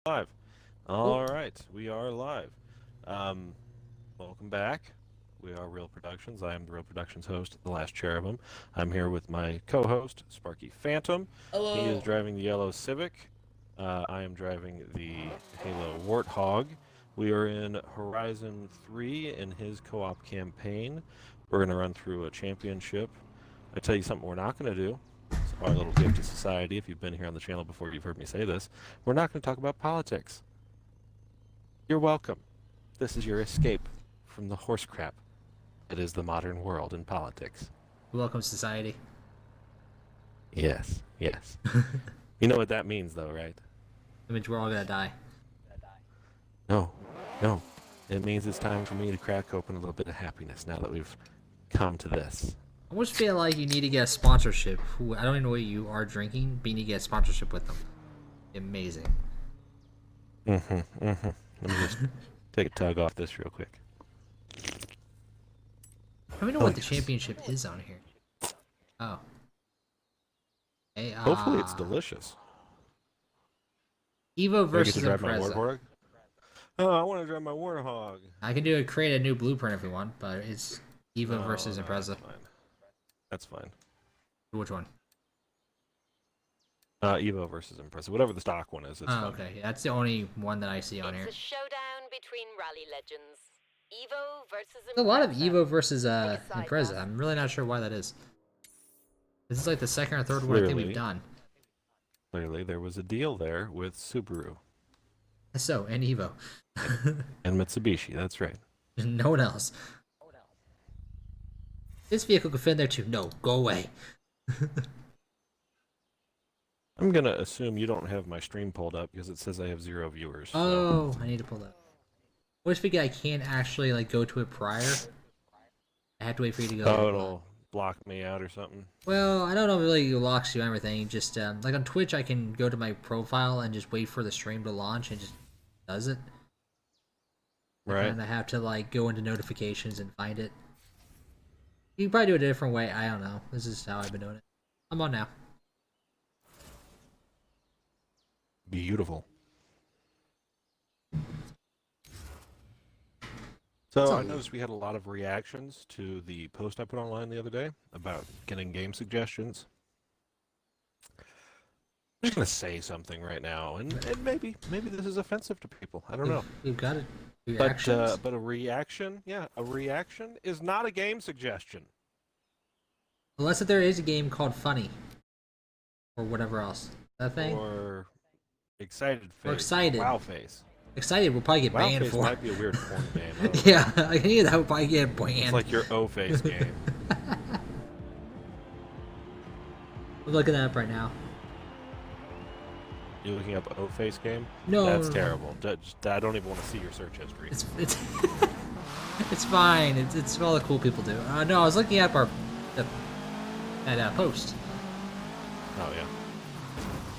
Live. All right, we are live. Um, Welcome back. We are Real Productions. I am the Real Productions host, the Last Cherubim. I'm here with my co-host, Sparky Phantom. He is Hello. driving the yellow Civic. I am driving the Halo Warthog. We are in Horizon 3 in his co-op campaign. We're going to run through a championship. I tell you something we're not going to do. It's our little gift to society. If you've been here on the channel before, you've heard me say this. We're not going to talk about politics. You're welcome. This is your escape from the horse crap that is the modern world in politics. Welcome, society. Yes, yes. You know what that means, though, right? That means we're all gonna die. No, no. It means it's time for me to crack open a little bit of happiness now that we've come to this. I almost feel like you need to get a sponsorship. I don't even know what you are drinking, but you need to get a sponsorship with them. Amazing. Let me just take a tug off this real quick. I don't even know what the championship is on here. Oh. Hey, Hopefully it's delicious. Evo Do I get versus to drive my Impreza. Warthog? Oh, I want to drive my Warthog. I can create a new blueprint if we want, but it's Evo versus No, Impreza. that's fine. Which one? Evo versus Impreza. Whatever the stock one is, it's fine. Okay. Yeah, that's the only one that I see on here. It's a showdown between rally legends. Evo versus There's a lot of Impreza. Evo versus Decide Impreza. that. I'm really not sure why that is. This is like the second or third one I think we've Clearly. done. Clearly, there was a deal there with Subaru So, and Evo. and Mitsubishi. That's right. No one else. This vehicle could fit in there too. No, go away. I'm gonna assume you don't have my stream pulled up because it says I have 0 viewers. So. Oh, I need to pull that. I always forget I can't actually like go to it prior. I have to wait for you to go. Oh, it'll block me out or something. Well, I don't know if it really locks you everything. Just like on Twitch, I can go to my profile and just wait for the stream to launch and just does it. Right. And I have to like go into notifications and find it. You can probably do it a different way. I don't know. This is how I've been doing it. I'm on now. Beautiful. So I noticed we had a lot of reactions to the post I put online the other day about getting game suggestions. I'm just gonna say something right now, and maybe this is offensive to people. I don't know. We've got it. Reactions. But a reaction, yeah, a reaction is not a game suggestion. Unless if there is a game called Funny. Or whatever else. That thing? Or excited face. Or excited. Wow face. Excited, we'll probably get Wow banned face for. might be a weird porn name. I don't know. Yeah, I think that would probably get banned. It's like your O face game. I'm looking that up right now. You're looking up O face game? No, That's no. terrible. I don't even want to see your search history. It's it's fine. It's all the cool people do. No, I was looking up that post. Oh yeah.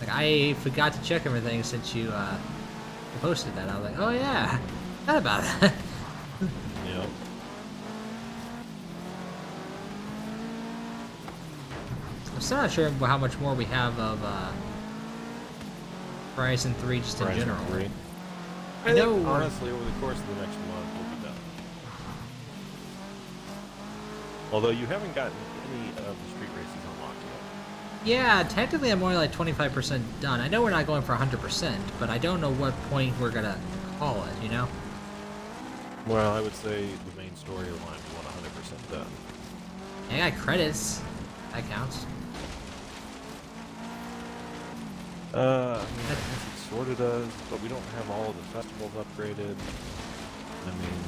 Like I forgot to check everything since you posted that. I was like, oh yeah, forgot about that. Yeah. I'm still not sure how much more we have of Horizon 3 just in Horizon general. 3. I I know think, we're- honestly, over the course of the next month, we'll be done. Although you haven't gotten any of the street races unlocked yet. Yeah, technically I'm only like 25% done. I know we're not going for 100%, but I don't know what point we're gonna call it, you know? Well, I would say the main storyline we want 100% done. I got credits. That counts. I mean, I guess it sort of does, but we don't have all of the festivals upgraded. I mean,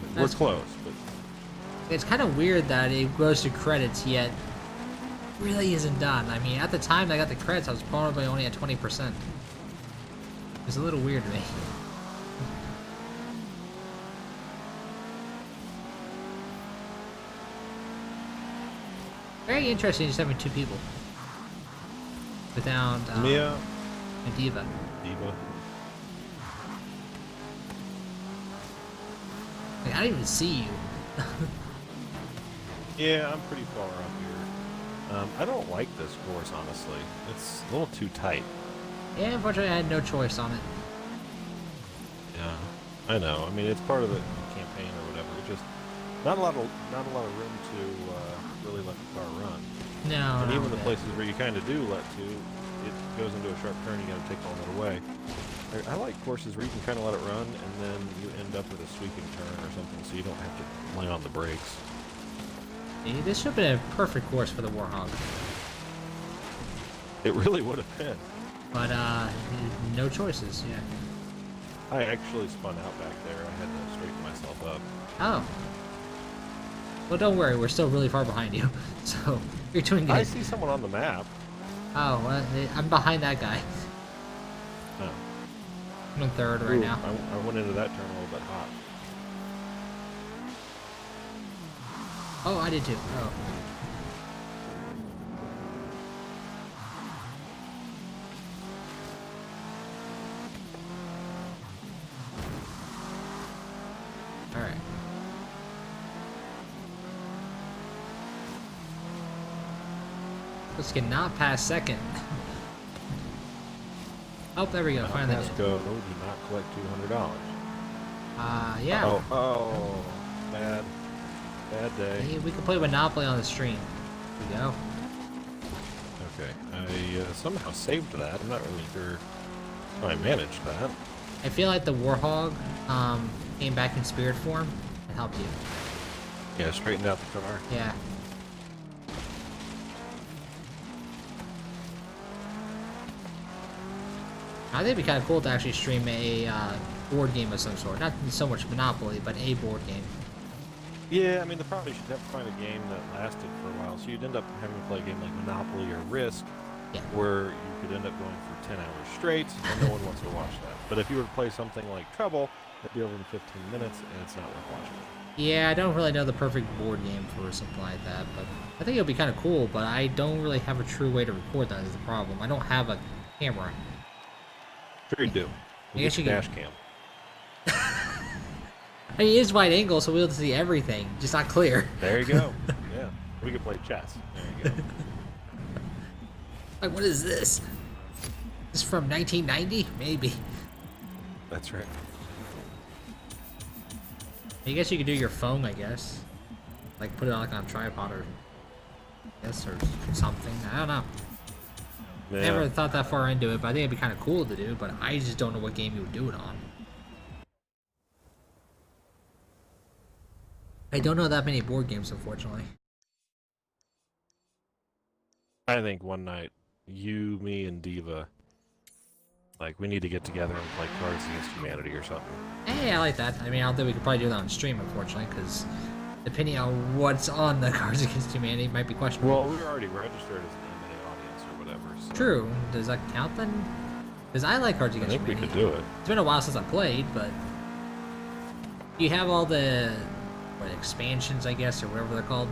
we're That's- close, but It's kind of weird that it goes to credits, yet really isn't done. I mean, at the time I got the credits, I was probably only at 20%. It's a little weird to me. Very interesting just having two people. Without Mia, and Diva. Diva. Like, I didn't even see you. Yeah, I'm pretty far up here. I don't like this course, honestly. It's a little too tight. Yeah, unfortunately I had no choice on it. Yeah, I know. I mean, it's part of the campaign or whatever. It's just not a lot of room to really let the car run. No, And not even the really. places where you kind of do let to, it goes into a sharp turn. You got to take all that away. I like courses where you can kind of let it run, and then you end up with a sweeping turn or something, so you don't have to lay on the brakes. See, this should have been a perfect course for the Warhog. It really would have been. But, no choices, yeah. I actually spun out back there. I had to straighten myself up. Oh. Well, don't worry, we're still really far behind you. So, you're doing good. I see someone on the map. Oh, well, I'm behind that guy. Oh. I'm in third right Ooh, now. I went into that turn a little bit hot. Oh, I did too. Oh. Alright. Let's get not past second. Oh, there we go. Finally did. Go. Do not collect $200. Yeah. Oh, bad day. Hey, we can play Monopoly on the stream. Here we go. Okay, I somehow saved that. I'm not really sure how I managed that. I feel like the Warhog came back in spirit form and helped you. Yeah, straightened out the car. Yeah. I think it'd be kind of cool to actually stream a board game of some sort. Not so much Monopoly, but a board game. Yeah, I mean, the problem is you'd have to find a game that lasted for a while, so you'd end up having to play a game like Monopoly or Risk, Yeah. where you could end up going for 10 hours straight, and no one wants to watch that. But if you were to play something like Trouble, it'd be over in 15 minutes, and it's not worth watching. Yeah, I don't really know the perfect board game for something like that, but I think it would be kind of cool, but I don't really have a true way to record that is the problem. I don't have a camera. Sure you do. I guess you dash can- cam. I mean, it is wide angle, so we'll see everything, just not clear. There you go. Yeah, we could play chess. There you go. Like, what is this? This is from 1990? Maybe. That's right. I guess you could do your phone, I guess. Like, put it on, like, on a tripod or... Yes, or something. I don't know. Yeah. Never thought that far into it, but I think it'd be kind of cool to do, but I just don't know what game you would do it on. I don't know that many board games, unfortunately. I think one night, you, me, and Diva, like, we need to get together and play Cards Against Humanity or something. Hey, I like that. I mean, I don't think we could probably do that on stream, unfortunately, because depending on what's on the Cards Against Humanity, it might be questionable. Well, we were already registered as an MMA audience or whatever. So True. Does that count then? Because I like Cards I Against think we Humanity. could do it. It's been a while since I played, but you have all the expansions, I guess, or whatever they're called.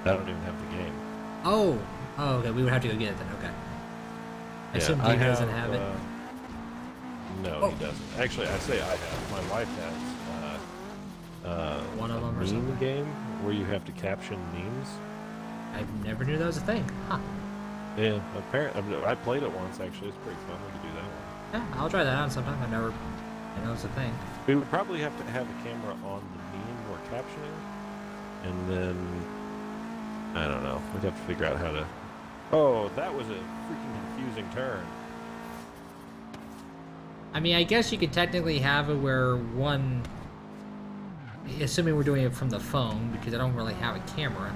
I don't even have the game. Oh, okay. We would have to go get it then. Okay. I assume Diva doesn't have it. No, Oh. he doesn't. Actually, I say I have. My wife has. One of them or meme something? game where you have to caption memes. I never knew that was a thing. Huh. Yeah, apparently I played it once. Actually, it's pretty fun. We could do that one. Yeah, I'll try that out sometime. I know it's a thing. We would probably have to have a camera on the meme we're captioning, and then I don't know. We'd have to figure out how to. Oh, that was a freaking confusing turn. I mean, I guess you could technically have it where one, assuming we're doing it from the phone, because I don't really have a camera,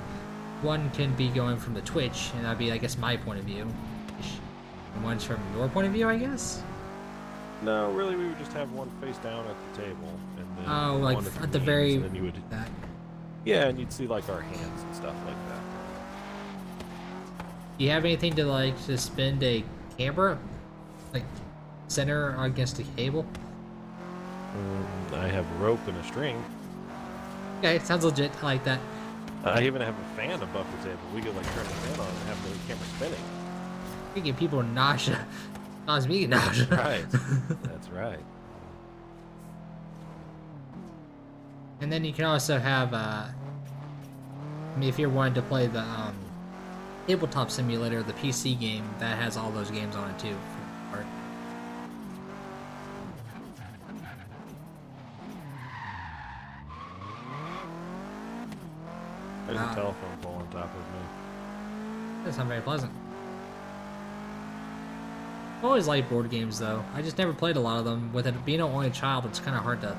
one can be going from the Twitch, and that'd be, I guess, my point of view. And one's from your point of view, I guess? No, really, we would just have one face down at the table, and then Oh, like one at the memes, very... and then you would, That. yeah, and you'd see like our hands and stuff like that. Do you have anything to, like, suspend a camera? Like, center against a cable? I have rope and a string. Okay, sounds legit. I like that. I even have a fan above the table. We could like turn the fan on and have the camera spinning. You give people nausea. Cause me nausea. Right. That's right. And then you can also have, I mean, if you're wanting to play the tabletop simulator, the PC game, that has all those games on it too. For the part. There's a telephone pole on top of me. That's not very pleasant. I always liked board games, though. I just never played a lot of them. With it being an only child, it's kind of hard to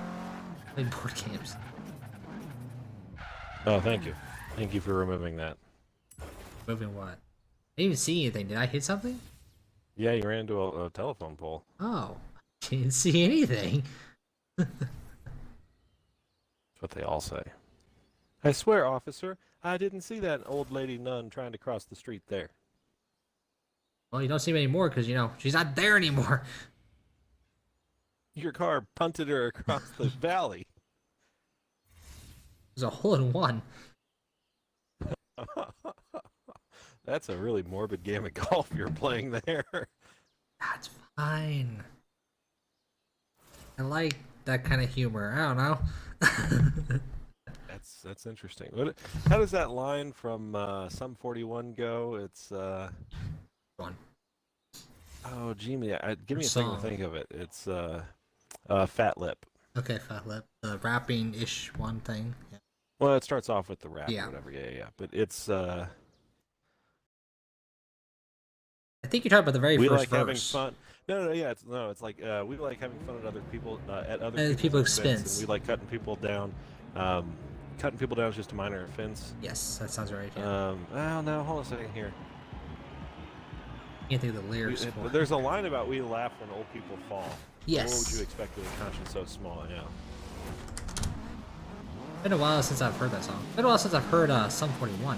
play board games. Oh, thank you. Thank you for removing that. Moving what? I didn't even see anything. Did I hit something? Yeah, you ran into a telephone pole. Oh, didn't see anything. That's what they all say. I swear, officer, I didn't see that old lady nun trying to cross the street there. Well, you don't see me anymore because, you know, she's not there anymore. Your car punted her across the valley. There's a hole in one. That's a really morbid game of golf you're playing there. That's fine. I like that kind of humor. I don't know. That's interesting. How does that line from Sum 41 go? It's One. oh, gee, give me a Song. second to think of it. It's Fat Lip. Okay, Fat Lip. The rapping-ish one thing. Yeah. Well, it starts off with the rap Yeah. or whatever. Yeah. But it's I think you're talking about the very we first like verse. having fun. No, yeah, it's like we like having fun at other people people's people's expense. and we like cutting people down. Cutting people down is just a minor offense. Yes, that sounds right. Yeah. Oh no, hold on a second here. Can't think of the lyrics for it. There's a line about we laugh when old people fall. Yes. What would you expect with a conscience so small? Yeah. Been a while since I've heard that song. Been a while since I've heard Sum 41.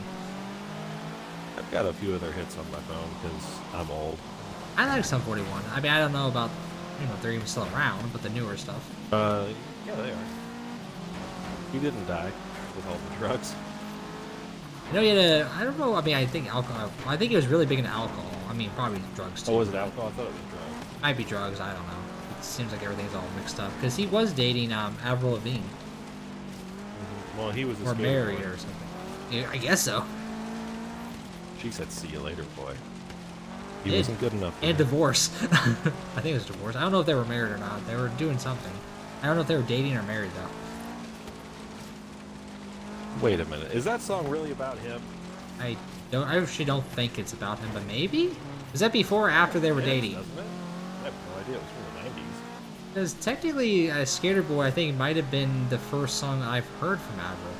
I've got a few other hits on my phone because I'm old. I like Sum 41. I mean, I don't know about, you know, if they're even still around, but the newer stuff. Yeah, they are. He didn't die with all the drugs. You know, you had I don't know. I mean, I think alcohol. I think he was really big into alcohol. I mean, probably drugs too. Oh, was it alcohol? I thought it was drugs. Might be drugs. I don't know. It seems like everything's all mixed up because he was dating Avril Lavigne. Mm-hmm. Well, he was a Or skater married boy. or something. Yeah, I guess so. She said, "See you later, boy." He Did. wasn't good enough. For And her. divorce. I think it was divorce. I don't know if they were married or not. They were doing something. I don't know if they were dating or married though. Wait a minute. Is that song really about him? I actually don't think it's about him, but maybe? Was that before or after they were Yes, dating? doesn't it? I have no idea. It was from the 90s. Because technically, Skater Boy, I think, might have been the first song I've heard from Avril.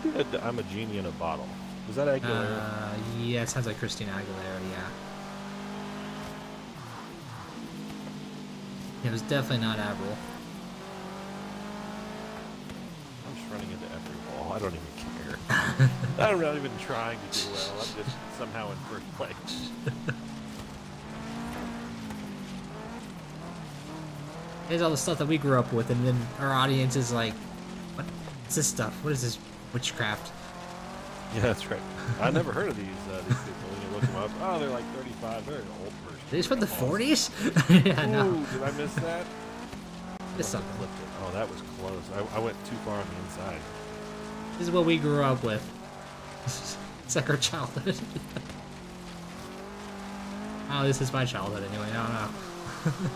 Who did I'm a Genie in a Bottle? Was that Aguilera? Yeah, it sounds like Christina Aguilera, yeah. It was definitely not Avril. I'm just running into every wall. I don't even care. I'm not even trying to do well. I'm just somehow in first place. There's all the stuff that we grew up with, and then our audience is like, what's this stuff? What is this witchcraft? Yeah, that's right. I never heard of these people. When you look them up, oh, they're like 35. They're an old person. These from the 40s? Yeah, no. Ooh, did I miss that? This, I clipped it. Oh, that was close. I went too far on the inside. this is what we grew up with. It's like our childhood. Oh, this is my childhood anyway. I don't know.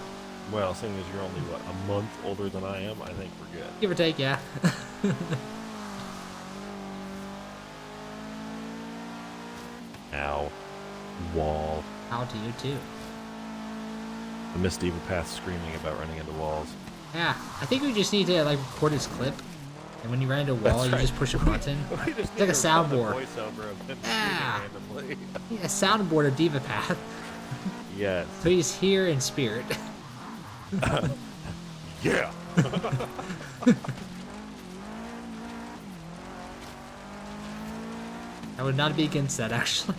Well, seeing as you're only, what, a month older than I am, I think we're good. Give or take, yeah. Ow. Wall. How to you too. I missed Eva Path screaming about running into walls. Yeah, I think we just need to like record this clip, and when you run into a wall, That's you right. just push a button. We just Like a need to run the soundboard. voiceover of him Yeah. screaming randomly. Yeah, soundboard of Diva Path. Yes. So he's here in spirit. Yeah. I would not be against that, actually.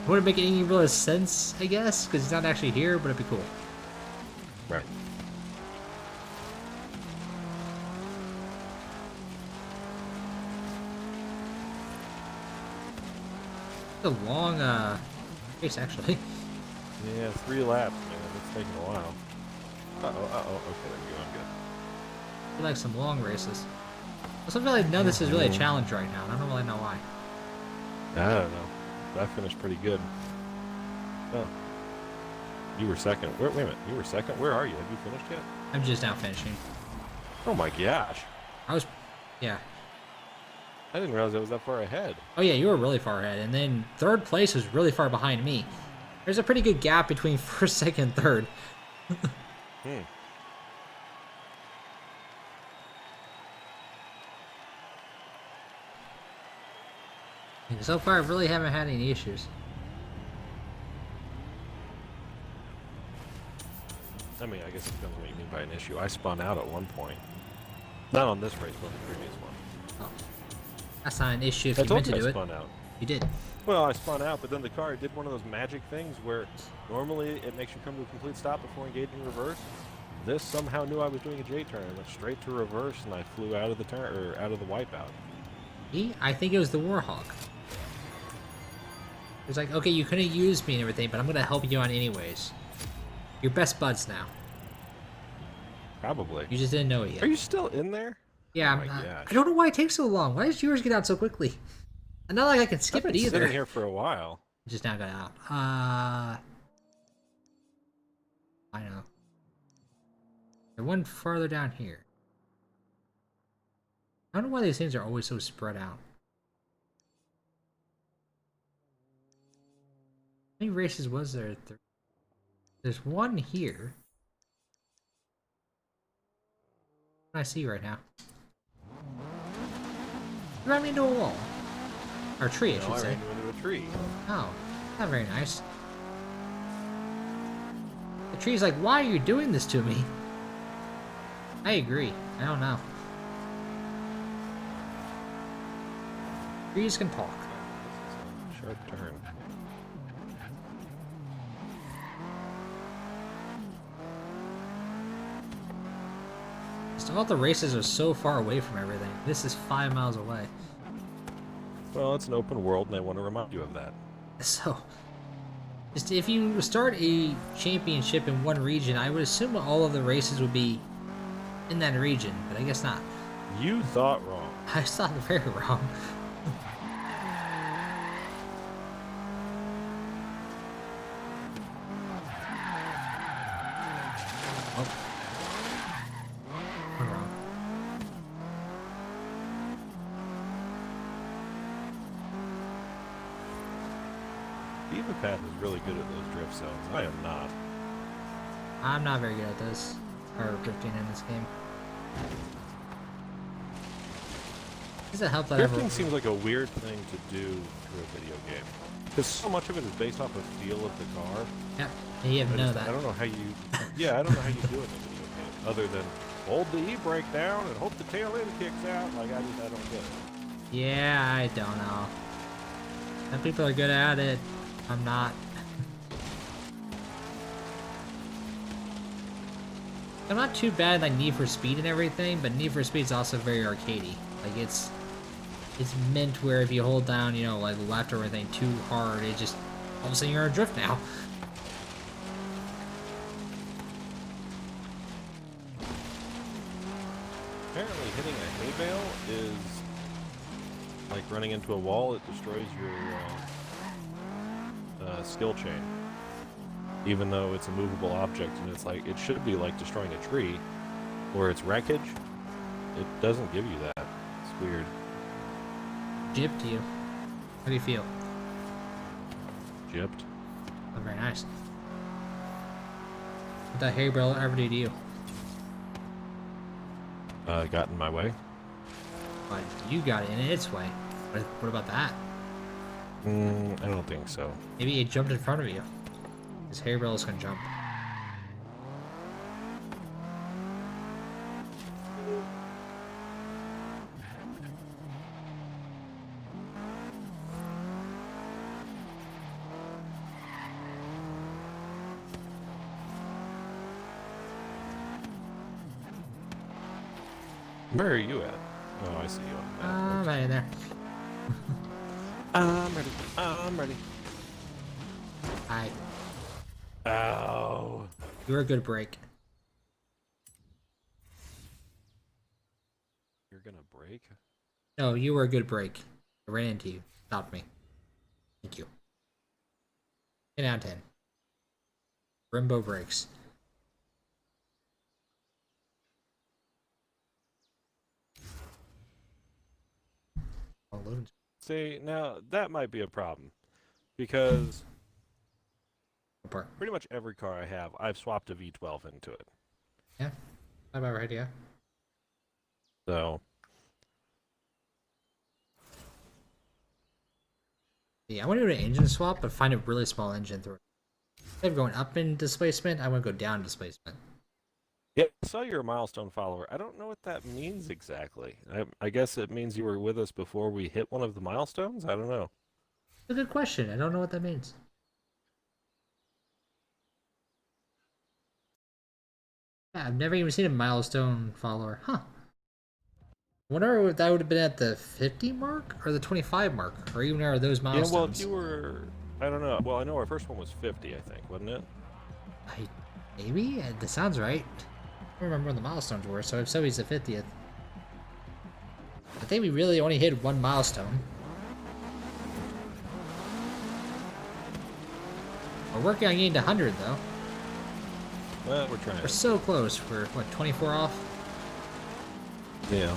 Wouldn't make any real sense, I guess, because he's not actually here, but it'd be cool. Right. It's a long race, actually. Yeah, 3 laps, man. It's taking a while. Uh-oh. Okay, there we go. I'm good. I like some long races. I also feel like none of this is really a challenge right now, and I don't really know why. I don't know. I finished pretty good. Oh. You were second. Wait a minute. You were second? Where are you? Have you finished yet? I'm just now finishing. Oh my gosh. I was, yeah. I didn't realize I was that far ahead. Oh yeah, you were really far ahead, and then third place was really far behind me. There's a pretty good gap between first, second, third. Hmm. And so far, I really haven't had any issues. I mean, I guess it depends on what you mean by an issue. I spun out at one point. Not on this race, but on the previous one. Oh, that's not an issue if I you told meant you to I do it. spun out. You did. Well, I spun out, but then the car did one of those magic things where normally it makes you come to a complete stop before engaging reverse. This somehow knew I was doing a J-turn and went straight to reverse, and I flew out of the turn or out of the wipeout. I think it was the Warhawk. It was like, okay, you couldn't use me and everything, but I'm gonna help you out anyways. You're best buds now. Probably. You just didn't know it yet. Are you still in there? Yeah, Oh my gosh. I don't know why it takes so long. Why does yours get out so quickly? And not like I can I've skip been it either. sitting here for a while. Just now got out. I know. The one farther down here. I don't know why these things are always so spread out. How many races was there? There's one here. What I see right now. You ran me into a wall. Or a tree, I No, should I say. ran you into a tree. Oh, not very nice. The tree's like, why are you doing this to me? I agree. I don't know. Trees can talk. This is a sharp turn. Just all the races are so far away from everything. This is 5 miles away. Well, it's an open world, and I want to remind you of that. So, just if you start a championship in one region, I would assume all of the races would be in that region, but I guess not. You thought wrong. I thought very wrong. Oh. I'm wrong. Diva Path is really good at those drift zones. I am not. I'm not very good at this, or drifting in this game. Does it help that Drifting seems like a weird thing to do through a video game. Because so much of it is based off the feel of the car. Yeah, you have to know that. I don't know how you... Yeah, I don't know how you do it in a video game. Other than hold the e-brake down and hope the tail end kicks out. Like, I don't get it. Yeah, I don't know. Some people are good at it. I'm not. I'm not too bad like Need for Speed and everything, but Need for Speed's also very arcadey. Like it's meant where if you hold down, you know, like left or everything too hard, it just all of a sudden you're in a drift now. Apparently hitting a hay bale is like running into a wall. It destroys your skill chain. Even though it's a movable object, and it's like, it should be like destroying a tree or it's wreckage. It doesn't give you that. It's weird. Gypped you. How do you feel? Gypped. Oh, very nice. What that hay bale ever do to you? Got in my way. But you got it in its way. What about that? I don't think so. Maybe it jumped in front of you. His hay bale is gonna jump. Where are you at? Oh, I see you on the map. Right in there. I'm ready. I'm ready. Hi. Oh. You're a good break. You're gonna break? No, you were a good break. I ran into you. Stopped me. Thank you. 10 out of 10. Rimbo breaks. not loading. See, now that might be a problem because Apart. pretty much every car I have, I've swapped a V12 into it. Yeah, not about right. Yeah. So Yeah, I want to do an engine swap, but find a really small engine through it. Instead of going up in displacement, I want to go down in displacement. yeah, I saw you're a milestone follower. I don't know what that means exactly. I guess it means you were with us before we hit one of the milestones. I don't know. It's a good question. I don't know what that means. Yeah, I've never even seen a milestone follower. Huh. I wonder if that would have been at the 50 mark or the 25 mark, or even are those Yeah, well, if milestones? you were, I don't know. Well, I know our first one was 50, I think, wasn't it? Maybe? That sounds right. I don't remember when the milestones were, so if so, he's the 50th. I think we really only hit one milestone. We're working on getting to 100, though. Well, we're trying. We're so close. We're, what, 24 off? Yeah.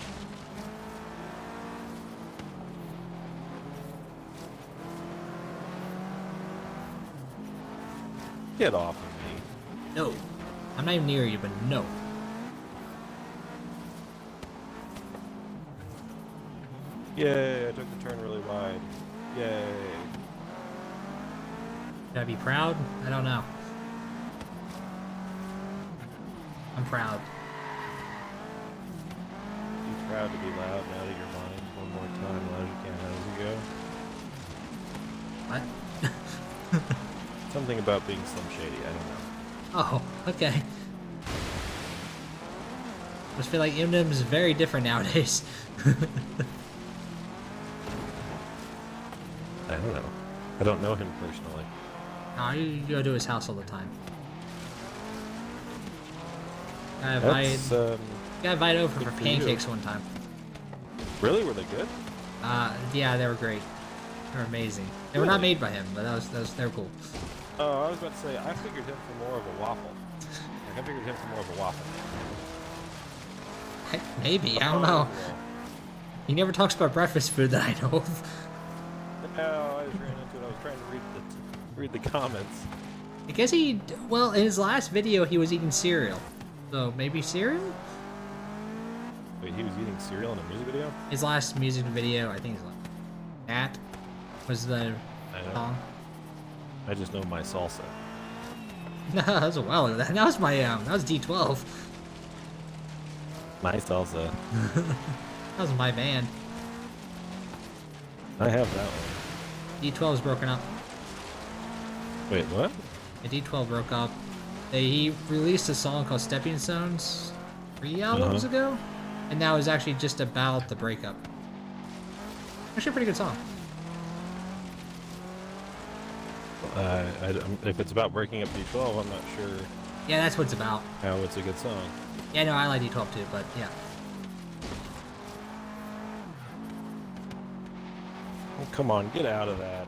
Get off of me. No. I'm not even near you, but no. Yay, I took the turn really wide. Yay. Should I be proud? I don't know. I'm proud. You proud to be loud now that you're mine one more time, loud as you can, as you go. What? Something about being Slim Shady, I don't know. Oh, okay. I just feel like Eminem is very different nowadays. I don't know. I don't know him personally. No, you go to his house all the time. Got That's, invited over good for for you. pancakes one time. really? Were they good? Yeah, they were great. They were amazing. They were not Really? made by him, but they were cool. Oh, I was about to say, I figured him for more of a waffle. Like, I figured him for more of a waffle. Maybe, I don't know. He never talks about breakfast food that I know of. No, I just ran into it. I was trying to read the comments. I guess well, in his last video, he was eating cereal. So maybe cereal? Wait, he was eating cereal in a music video? His last music video, I think, is like that was the I know. song. I just know my salsa. No, that was a while ago. That was my that was D12. My salsa. That was my band. I have that one. D12 is broken up. Wait, what? The D12 broke up. He released a song called Stepping Stones 3 albums ago, and that was actually just about the breakup. Actually, a pretty good song. If it's about breaking up D12, I'm not sure Yeah, that's what it's about. how it's a good song. Yeah, no, I like D12 too, but yeah. Oh, come on, get out of that.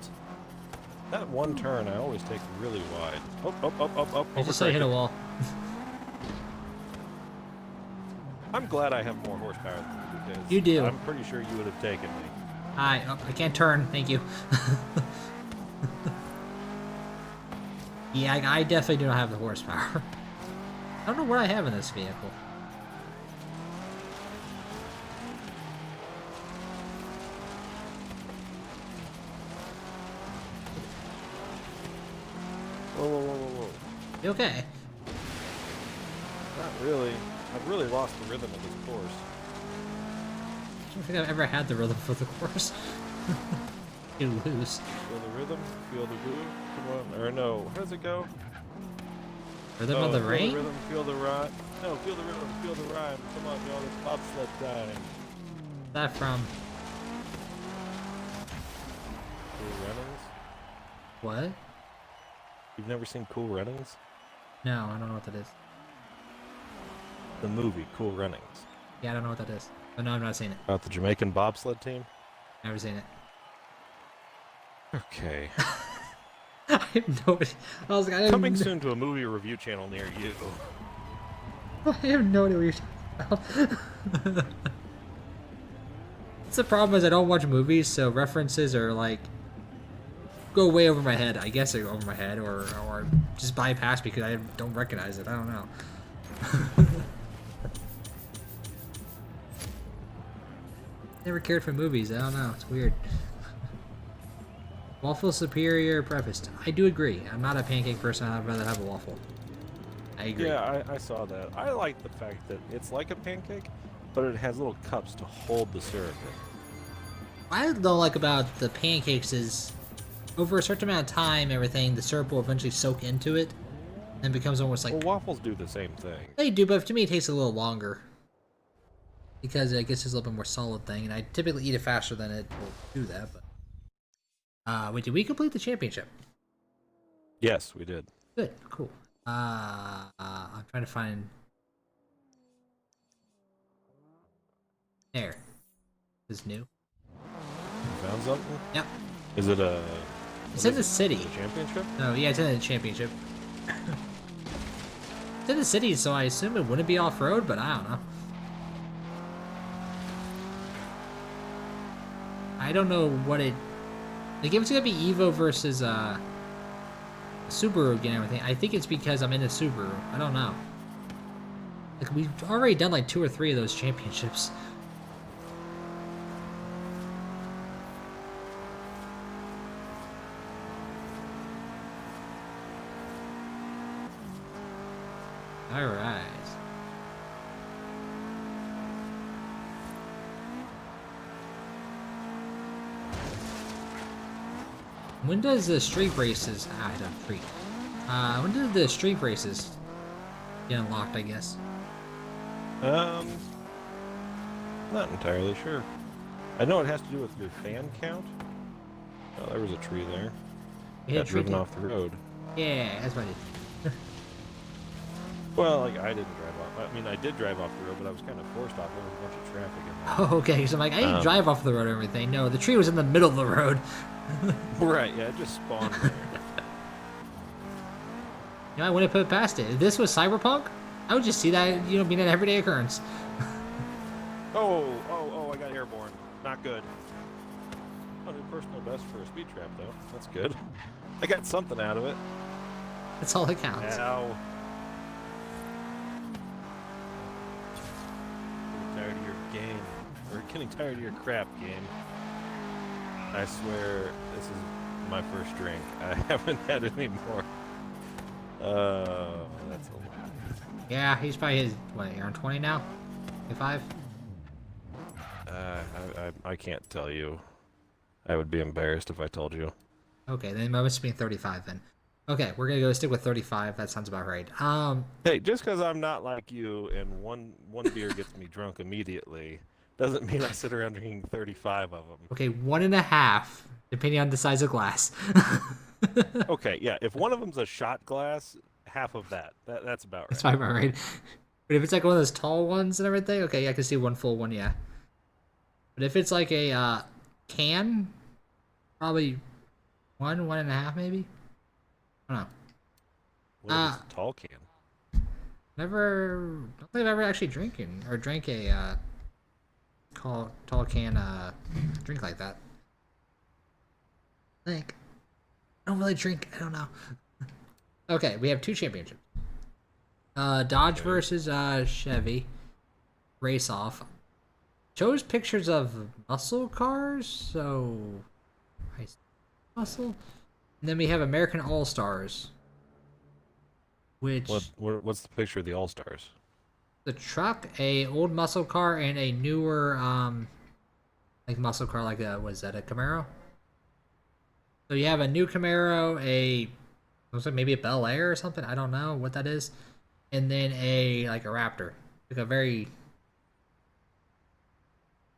That one turn I always take really wide. Up. I just saw you hit a wall. I'm glad I have more horsepower than you because You do. I'm pretty sure you would have taken me. Hi, oh, I can't turn. Thank you. Yeah, I definitely do not have the horsepower. I don't know what I have in this vehicle. Whoa. You okay? Not really. I've really lost the rhythm of this course. I don't think I've ever had the rhythm for the course. You lose. Feel the rhythm, feel the groove. Come on, or no, how does it go? Rhythm of the feel rain? The rhythm, feel the rhyme. No, feel the rhythm, feel the rhyme. Come on, y'all, it's bobsled time. Where's that from? Cool Runnings? What? You've never seen Cool Runnings? No, I don't know what that is. The movie, Cool Runnings. Yeah, I don't know what that is. But no, I've not seen it. About the Jamaican bobsled team? Never seen it. Okay. I have no idea. Coming soon to a movie review channel near you. I have no idea what you're talking about. It's the problem is I don't watch movies, so references are like go way over my head. I guess they go over my head, or just bypass because I don't recognize it. I don't know. Never cared for movies. I don't know. It's weird. Waffle superior breakfast. I do agree. I'm not a pancake person. I'd rather have a waffle. I agree. Yeah, I saw that. I like the fact that it's like a pancake, but it has little cups to hold the syrup in. What I don't like about the pancakes is over a certain amount of time, everything, the syrup will eventually soak into it and becomes almost like... Well, waffles do the same thing. They do, but to me it takes a little longer. Because I guess it's a little bit more solid thing, and I typically eat it faster than it will do that, but... wait, did we complete the championship? Yes, we did. Good, cool. I'm trying to find... There. This is new. You found something? Yep. Is it a... It's in the city. The championship? No, yeah, it's in the championship. It's in the city, so I assume it wouldn't be off-road, but I don't know. I don't know what it... Like, if it's gonna be Evo versus, Subaru again and everything, I think it's because I'm in a Subaru. I don't know. Like, we've already done, like, 2 or 3 of those championships. Alright. When does the street races... I don't freak. When did the street races get unlocked, I guess? Not entirely sure. I know it has to do with your fan count. Oh, there was a tree there. Yeah, Got driven off the road. Yeah, that's what I did. Well, like, I didn't drive off. I mean, I did drive off the road, but I was kind of forced off. There was a bunch of traffic in there. Oh, okay, so I'm like, I didn't drive off the road or everything. No, the tree was in the middle of the road. Right, yeah, it just spawned there. You know, I wouldn't put it past it. If this was Cyberpunk, I would just see that, you know, being an everyday occurrence. Oh, I got airborne. Not good. Oh, new personal best for a speed trap, though. That's good. I got something out of it. That's all that counts. Ow. Getting tired of your game. Or getting tired of your crap, game. I swear, this is my first drink. I haven't had any more. That's a lot. Yeah, he's probably his, what, you're on 20 now? 25? I can't tell you. I would be embarrassed if I told you. Okay, then it must be 35 then. Okay, we're gonna go stick with 35. That sounds about right. Hey, just because I'm not like you and one beer gets me drunk immediately doesn't mean I sit around drinking 35 of them. Okay, 1.5, depending on the size of glass. Okay, yeah, if one of them's a shot glass, half of that's about right. That's probably about right. But if it's like one of those tall ones and everything, okay, yeah, I can see one full one, yeah. But if it's like a can, probably 1.5 maybe. I don't know. What if it's a tall can? Don't think I've ever actually drank a tall can drink like that. I don't really drink. I don't know. Okay, we have 2 championships. Dodge versus Chevy race off. Shows pictures of muscle cars, so muscle. And then we have American All Stars, which What's the picture of the All Stars? the truck, a old muscle car, and a newer like muscle car, like was that a Camaro? So you have a new Camaro, looks like maybe a Bel Air or something. I don't know what that is, and then a Raptor, like a very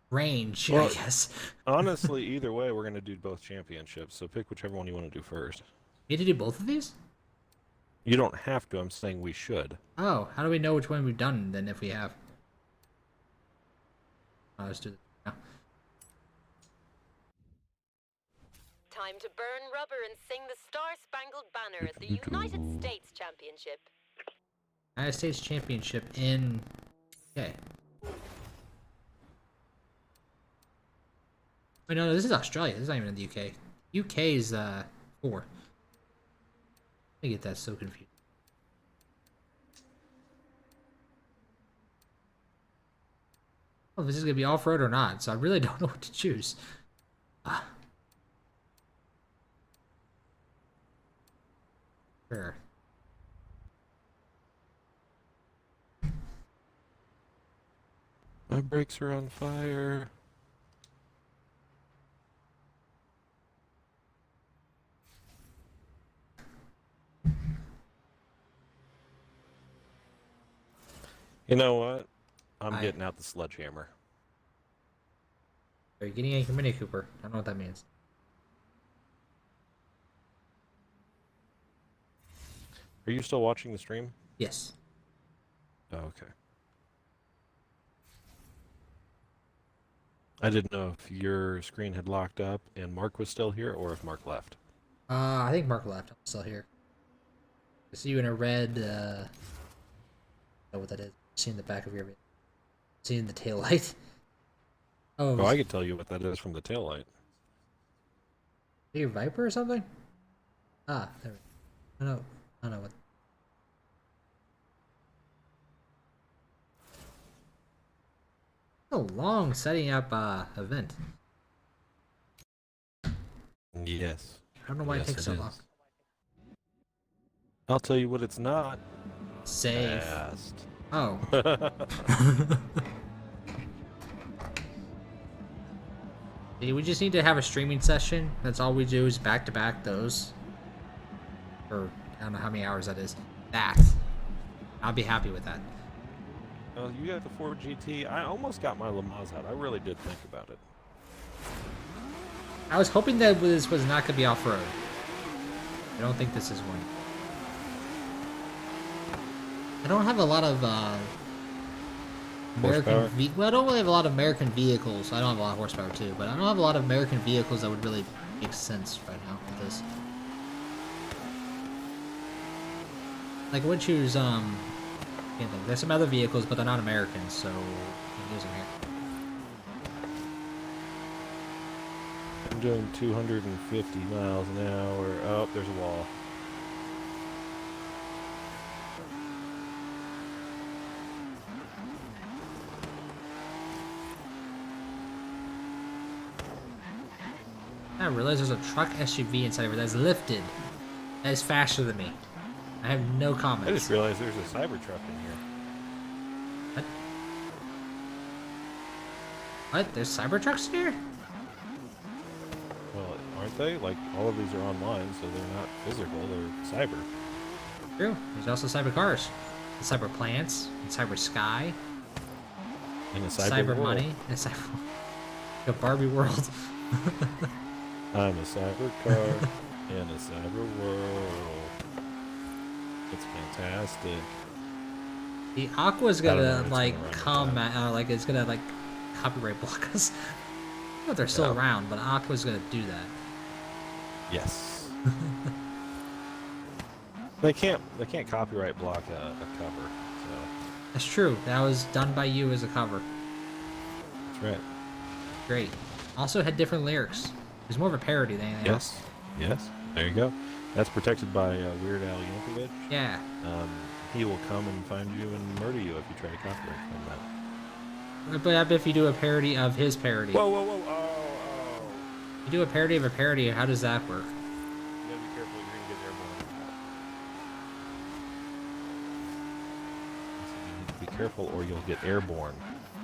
range, Well, I guess. Honestly, either way, we're gonna do both championships. So pick whichever one you want to do first. You need to do both of these? You don't have to. I'm saying we should. Oh, how do we know which one we've done then if we have? Oh, let's do this now. Time to burn rubber and sing the Star-Spangled Banner at the United States Championship. United States Championship in... Okay. Wait, no, this is Australia. This is not even in the UK. UK is 4. I get that so confused. Oh, this is gonna be off-road or not, so I really don't know what to choose. Sure. My brakes are on fire. You know what? I'm getting out the sledgehammer. Are you getting a Mini Cooper? I don't know what that means. Are you still watching the stream? Yes. Oh, okay. I didn't know if your screen had locked up and Mark was still here or if Mark left. I think Mark left. I'm still here. I see you in a red, I don't know what that is. Seeing the back of your... Seeing the tail light. Oh, I could tell you what that is from the taillight. Your Viper or something? Ah, there we go. I don't know what... A long setting up event. Yes. I don't know why it takes so long. I'll tell you what it's not. Save. Fast. Oh. We just need to have a streaming session. That's all we do is back-to-back those. For, I don't know how many hours that is. That. I'll be happy with that. Oh, you got the Ford GT. I almost got my Lamaze out. I really did think about it. I was hoping that this was not going to be off-road. I don't think this is one. I don't have a lot of American well, I don't really have a lot of American vehicles. I don't have a lot of horsepower too, but I don't have a lot of American vehicles that would really make sense right now with this. Like I would choose can't think. There's some other vehicles, but they're not American, so I'll use them here. I'm doing 250 miles an hour. Oh, there's a wall. I realize there's a truck SUV inside of it that's lifted. That is faster than me. I have no comments. I just realized there's a Cybertruck in here. What? What? There's Cybertrucks here? Well, aren't they? Like, all of these are online, so they're not physical, they're cyber. True. There's also cyber cars. The cyber plants, and cyber sky, And a cyber world. money, and a cyber... a Barbie world. I'm a cyber car in a cyber world. It's fantastic. The Aqua's gonna like gonna comment, like it's gonna like copyright block us. I don't know if they're still around, but Aqua's gonna do that. Yes. They can't copyright block a cover. So That's true. That was done by you as a cover. that's right. Great. Also had different lyrics. It was more of a parody than anything else. Yes. There you go. That's protected by Weird Al Yankovic. Yeah. He will come and find you and murder you if you try to copyright from that. But I bet if you do a parody of his parody. Whoa, whoa, whoa! Oh. You do a parody of a parody, how does that work? You gotta be careful. You're gonna get airborne. You need to be careful, or you'll get airborne.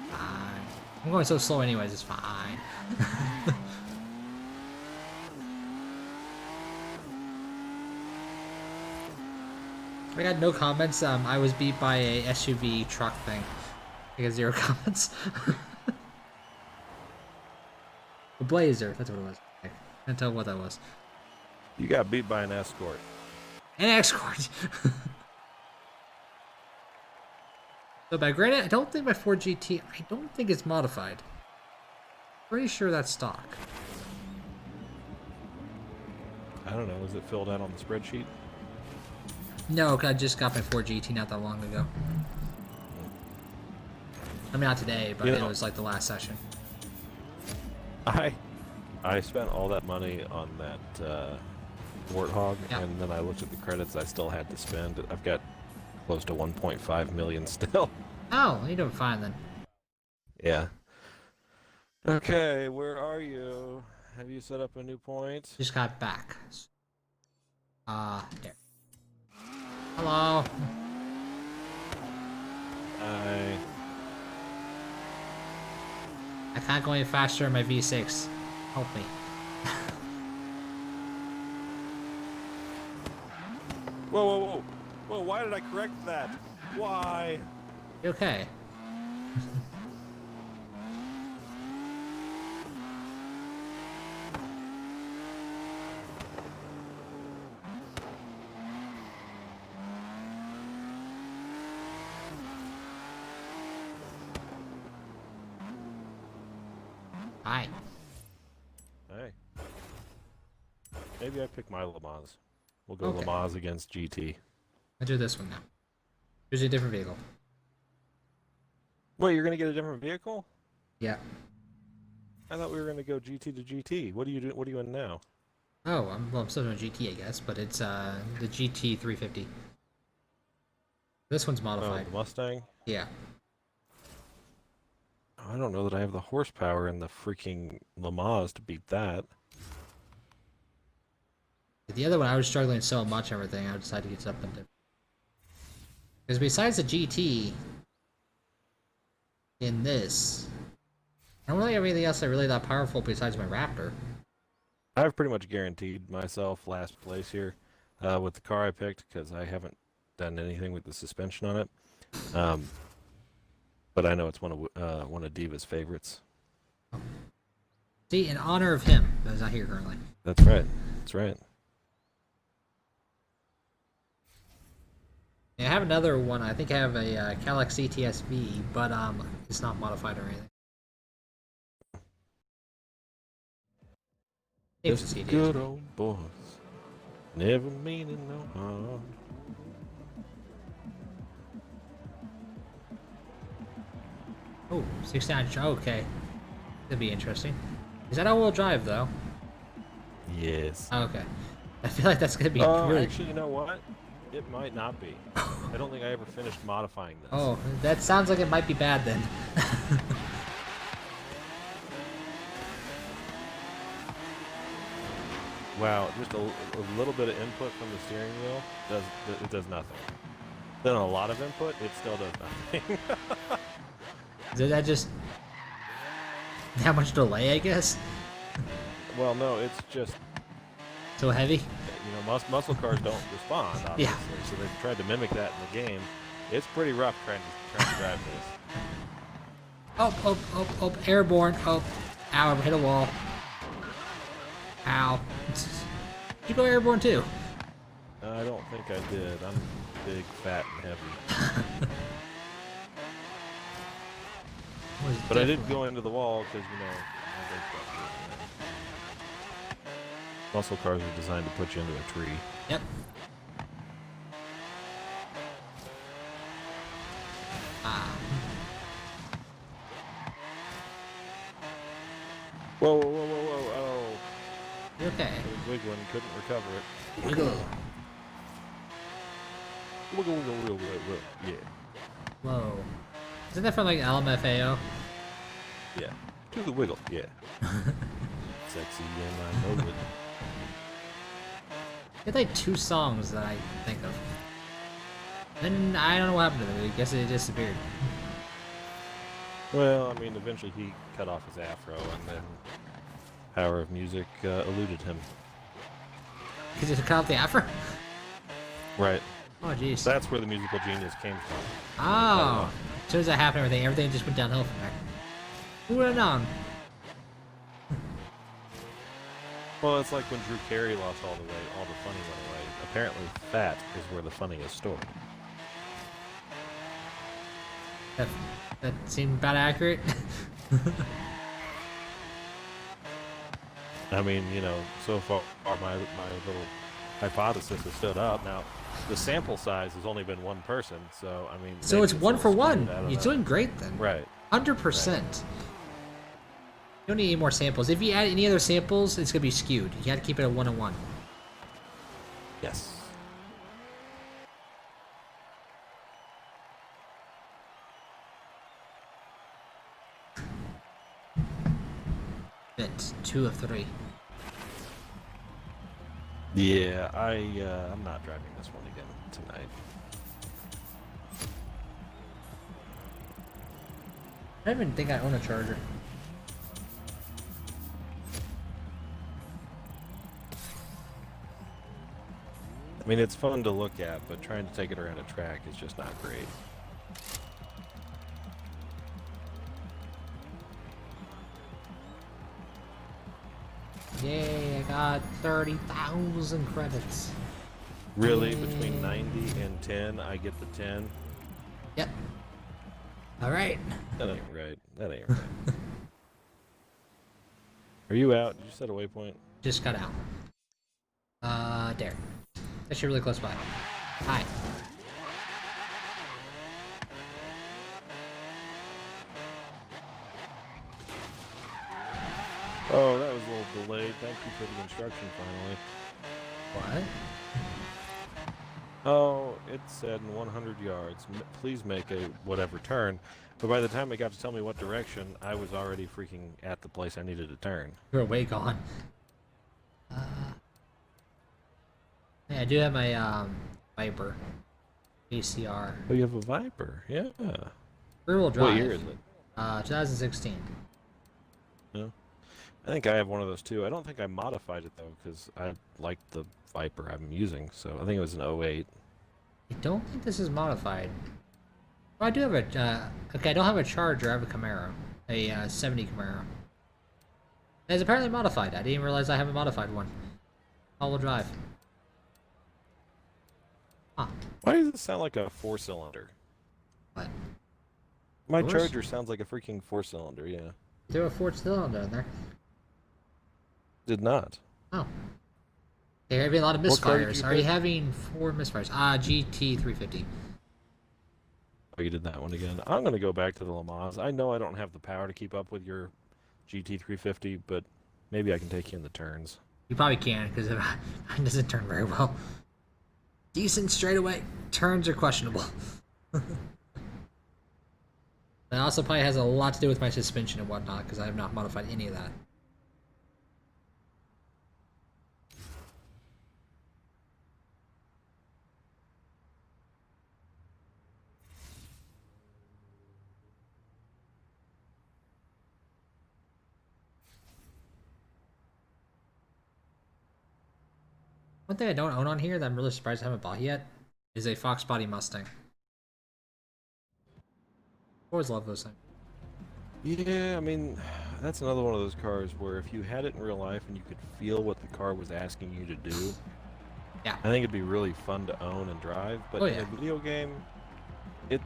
Fine. I'm going so slow anyways, it's fine. I got no comments. I was beat by a SUV truck thing. I got 0 comments. A Blazer, that's what it was. I can't tell what that was. You got beat by an escort. An escort. So by granted, I don't think my Ford GT, I don't think it's modified. Pretty sure that's stock. I don't know. Is it filled out on the spreadsheet? No, 'cause I just got my Ford GT not that long ago. I mean, not today, but it was like the last session. I I spent all that money on that Warthog, Yeah. and then I looked at the credits I still had to spend. I've got close to 1.5 million still. Oh, you're doing fine then. Yeah. Okay, where are you? Have you set up a new point? Just got back. There. Hello. I can't go any faster in my V6. Help me. Whoa, whoa, whoa. Whoa, why did I correct that? Why? You okay? Hi. Hey. Maybe I pick my Le Mans. We'll go Okay. Le Mans against GT. I'll do this one now. Here's a different vehicle. Wait, you're gonna get a different vehicle? Yeah. I thought we were gonna go GT to GT. What are you doing? What are you in now? Oh, I'm still doing GT, I guess, but it's the GT 350. This one's Oh, modified. the Mustang. Yeah. I don't know that I have the horsepower in the freaking Le Mans to beat that. The other one, I was struggling so much and everything, I decided to get something different. Because besides the GT, in this, I don't really have anything else that really that powerful besides my Raptor. I've pretty much guaranteed myself last place here with the car I picked because I haven't done anything with the suspension on it. But I know it's one of Diva's favorites. See, in honor of him, that is not here currently. That's right. That's right. Yeah, I have another one. I think I have a Cadillac CTS-V, but it's not modified or anything. It's a Just CTS. good old boys, never meaning no harm. Oh, 69. Okay. That'd be interesting. Is that all-wheel drive, though? Yes. Oh, okay. I feel like that's gonna be really... Actually, you know what? It might not be. I don't think I ever finished modifying this. Oh, that sounds like it might be bad then. Wow, just a little bit of input from the steering wheel does nothing. Then a lot of input, it still does nothing. Did that just... that much delay, I guess? Well, no, it's just So heavy? muscle cars don't respond, obviously. Yeah. So they've tried to mimic that in the game. It's pretty rough trying to drive this. Oh, airborne. Oh, ow, I hit a wall. Ow. Did you go airborne too? I don't think I did. I'm big, fat, and heavy. But I did go into the wall because, muscle cars are designed to put you into a tree. Yep. Whoa, whoa, whoa, whoa, whoa, oh. You okay? I was wiggling, couldn't recover it. Wiggle. Wiggle, wiggle, wiggle, wiggle, yeah. Whoa. Isn't that from like LMFAO? Yeah. To the wiggle, yeah. Sexy and I know it. It's like 2 songs that I think of. Then I don't know what happened to them. I guess it disappeared. Well, I mean, eventually he cut off his afro, and then Power of Music eluded him. Because it cut off the afro? Right. Oh, jeez. That's where the musical genius came from. Oh. As soon as that happened, everything just went downhill from there. Who would have known? Well, it's like when Drew Carey lost all the funny went away. Apparently, fat is where the funny is stored. That seemed about accurate. I mean, so far my little hypothesis has stood up. Now, the sample size has only been one person, so I mean. So maybe it's 1 for all 1. skewed, I don't You're know. doing great then. Right. 100%. You don't need any more samples. If you add any other samples, it's gonna be skewed. You gotta keep it at 1-1. Yes. It's 2 of 3. Yeah, I'm not driving this one again tonight. I don't even think I own a charger. I mean, it's fun to look at, but trying to take it around a track is just not great. Yay, I got 30,000 credits. Really, Yay. between 90 and 10, I get the 10. Yep. Alright. That ain't right. That ain't right. Are you out? Did you set a waypoint? Just got out. There. Actually really close by. Hi. Oh, that was a little delayed. Thank you for the instruction finally. What? Oh, it said in 100 yards, please make a whatever turn. But by the time it got to tell me what direction, I was already freaking at the place I needed to turn. You're way gone. Yeah, I do have my Viper ACR. Oh, you have a Viper? Yeah. Rear-wheel drive. What year is it? 2016. No. I think I have one of those too. I don't think I modified it though, because I like the Viper I'm using. So I think it was an 08. I don't think this is modified. Well, I do have a, okay, I don't have a Charger, I have a Camaro. A 70 Camaro. It's apparently modified. I didn't even realize I have a modified one. All-wheel drive. Huh. Why does it sound like a 4-cylinder? What? My Yours? Charger sounds like a freaking 4-cylinder, yeah. There a 4-cylinder in there. Did not. Oh. There have been a lot of What car did misfires. you Are you pick? having 4 misfires? GT350. Oh, you did that one again. I'm going to go back to the Le Mans. I know I don't have the power to keep up with your GT350, but maybe I can take you in the turns. You probably can, because mine doesn't turn very well. Decent straightaway. Turns are questionable. That also probably has a lot to do with my suspension and whatnot, because I have not modified any of that. One thing I don't own on here that I'm really surprised I haven't bought yet is a Fox Body Mustang. Always love those things. Yeah, I mean, that's another one of those cars where if you had it in real life and you could feel what the car was asking you to do, Yeah. I think it'd be really fun to own and drive. But Oh, in yeah. a video game,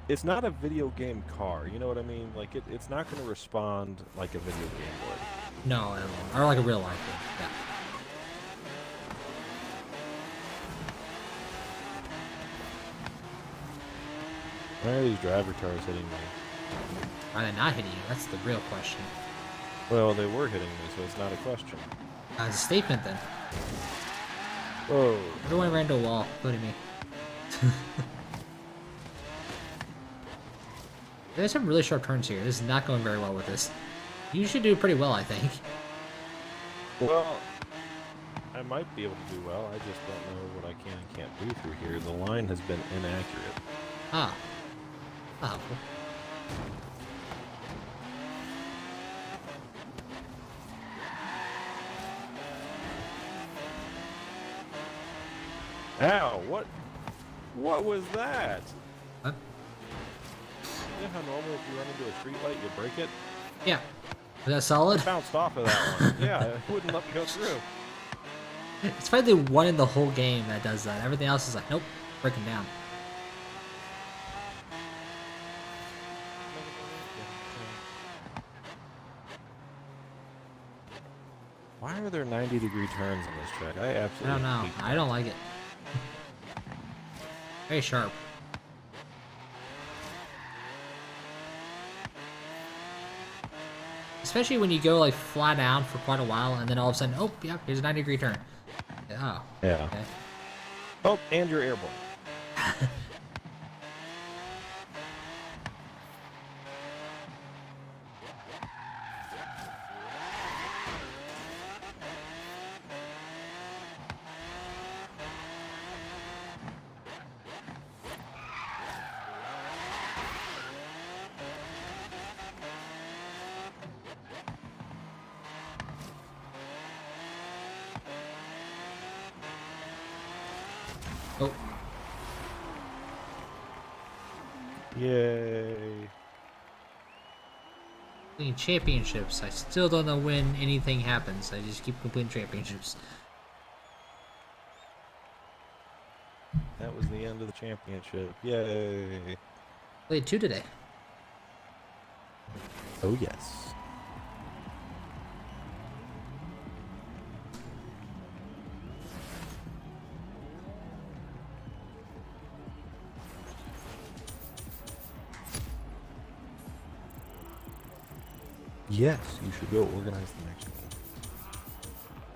it's not a video game car. You know what I mean? Like, it's not going to respond like a video game would. No, I don't. Or like a real life one. Yeah. Why are these driver cars hitting me? Are they not hitting you? That's the real question. Well, they were hitting me, so it's not a question. It's a statement then. Whoa. Everyone ran into a wall, including me. There's some really sharp turns here. This is not going very well with this. You should do pretty well, I think. Well, I might be able to do well. I just don't know what I can and can't do through here. The line has been inaccurate. Ah. Oh. Ow, what was that? Huh? You know how normal if you run into a street light, you break it? Yeah. Is that solid? I bounced off of that one. Yeah, it wouldn't let me go through. It's probably the one in the whole game that does that. Everything else is like, nope, breaking down. Why are there 90-degree turns on this track? I I absolutely don't know. hate I don't like it. Very sharp. especially when you go like flat down for quite a while, and then all of a sudden, oh, yeah, here's a 90-degree turn. Oh, Yeah. okay. Oh, and you're airborne. Oh, Yay. completing championships. I still don't know when anything happens. I just keep completing championships. That was the end of the championship. Yay. Played 2 today. Oh, yes. Yes, you should go organize the next one.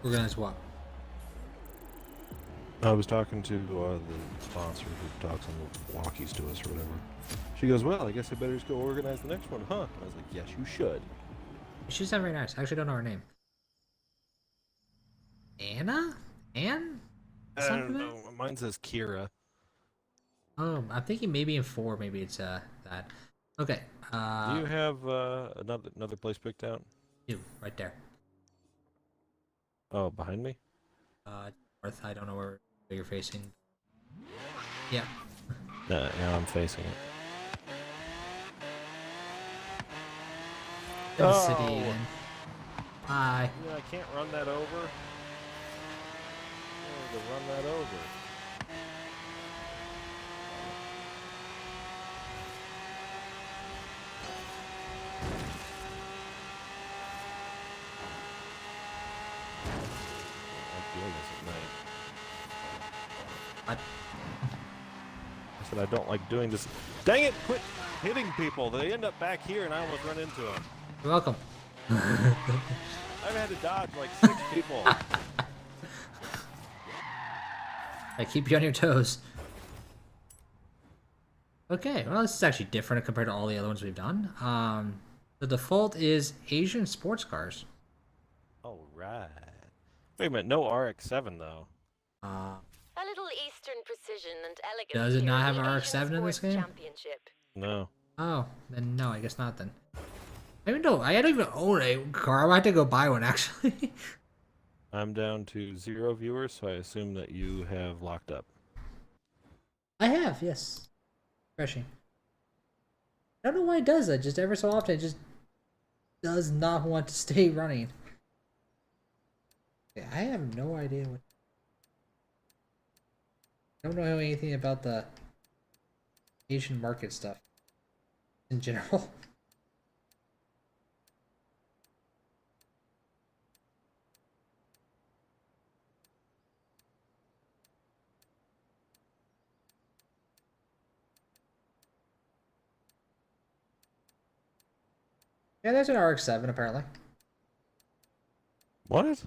Organize what? I was talking to the sponsor who talks on the walkies to us or whatever. She goes, well, I guess I better just go organize the next one, huh? I was like, yes, you should. She's not very nice. I actually don't know her name. Anna? Anne? I don't know. Mine says Kira. Oh, I'm thinking maybe in 4, maybe it's that. Okay. Do you have another place picked out? Right there. Oh, behind me? North. I don't know where you're facing. Yeah. Yeah, I'm facing it. In the city again. Hi. Yeah, I can't run that over. I wanted to run that over. I'm doing this at night. What? I said I don't like doing this. Dang it! Quit hitting people. They end up back here, and I almost run into them. You're welcome. I've had to dodge like 6 people. I keep you on your toes. Okay, well, this is actually different compared to all the other ones we've done. The default is Asian sports cars. All right. Wait a minute, no RX-7 though. A little Eastern precision and elegance. Does it here not at have the an Asian RX-7 in this Sports game? Championship. No. Oh, then no, I guess not then. I don't even own a car. I might have to go buy one actually. I'm down to 0 viewers, so I assume that you have locked up. I have, yes. Refreshing. I don't know why it does that. Just ever so often, it just does not want to stay running. Yeah, I have no idea what. I don't know anything about the Asian market stuff in general. Yeah, there's an RX-7 apparently. What?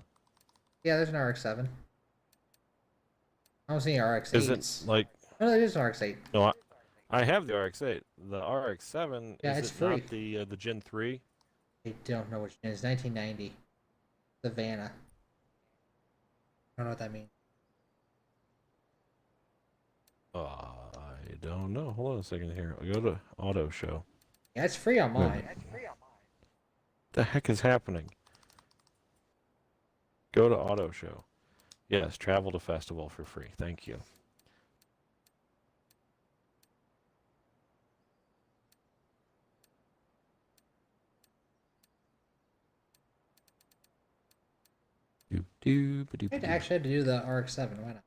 Yeah, there's an RX-7. I don't see any RX-8s. Is it like... No, it is an RX-8. No, I have the RX-8. The RX-7, Yeah, is it's it free. not the Gen 3? I don't know which it is. 1990. Savannah. I don't know what that means. I don't know. Hold on a second here. I'll go to Auto Show. Yeah, it's free on mine. The heck is happening? Go to Auto Show. Yes, travel to festival for free. Thank you. I actually had to do the RX-7. Why not?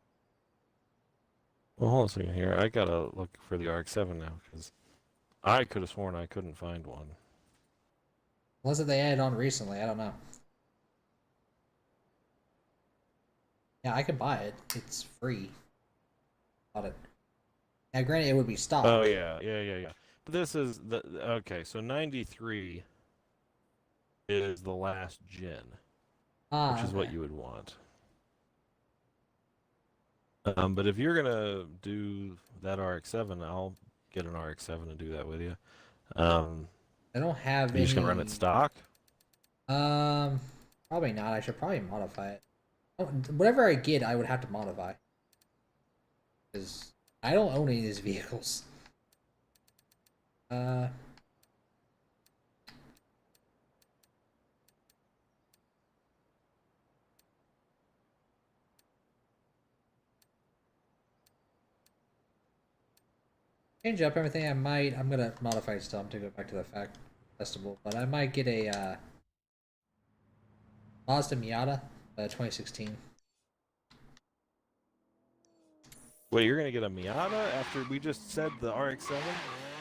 Well, hold on a second here. I gotta look for the RX-7 now, because I could have sworn I couldn't find one. Unless they added on recently, I don't know. Yeah, I could buy it. It's free. Bought it. Now, granted, it would be stock. Oh, yeah. But this is the... Okay, so 93 is the last gen, which Ah, is what okay. you would want. But if you're gonna do that RX-7, I'll get an RX-7 and do that with you. Um, I don't have you just gonna run it any. stock? Um, Probably not. I should probably modify it. Oh, whatever I get, I would have to modify because I don't own any of these vehicles. Uh, Change up everything. I might. I'm gonna modify it still. I'm gonna go back to the festival, but I might get a Mazda Miata, 2016. Wait, you're gonna get a Miata after we just said the RX-7?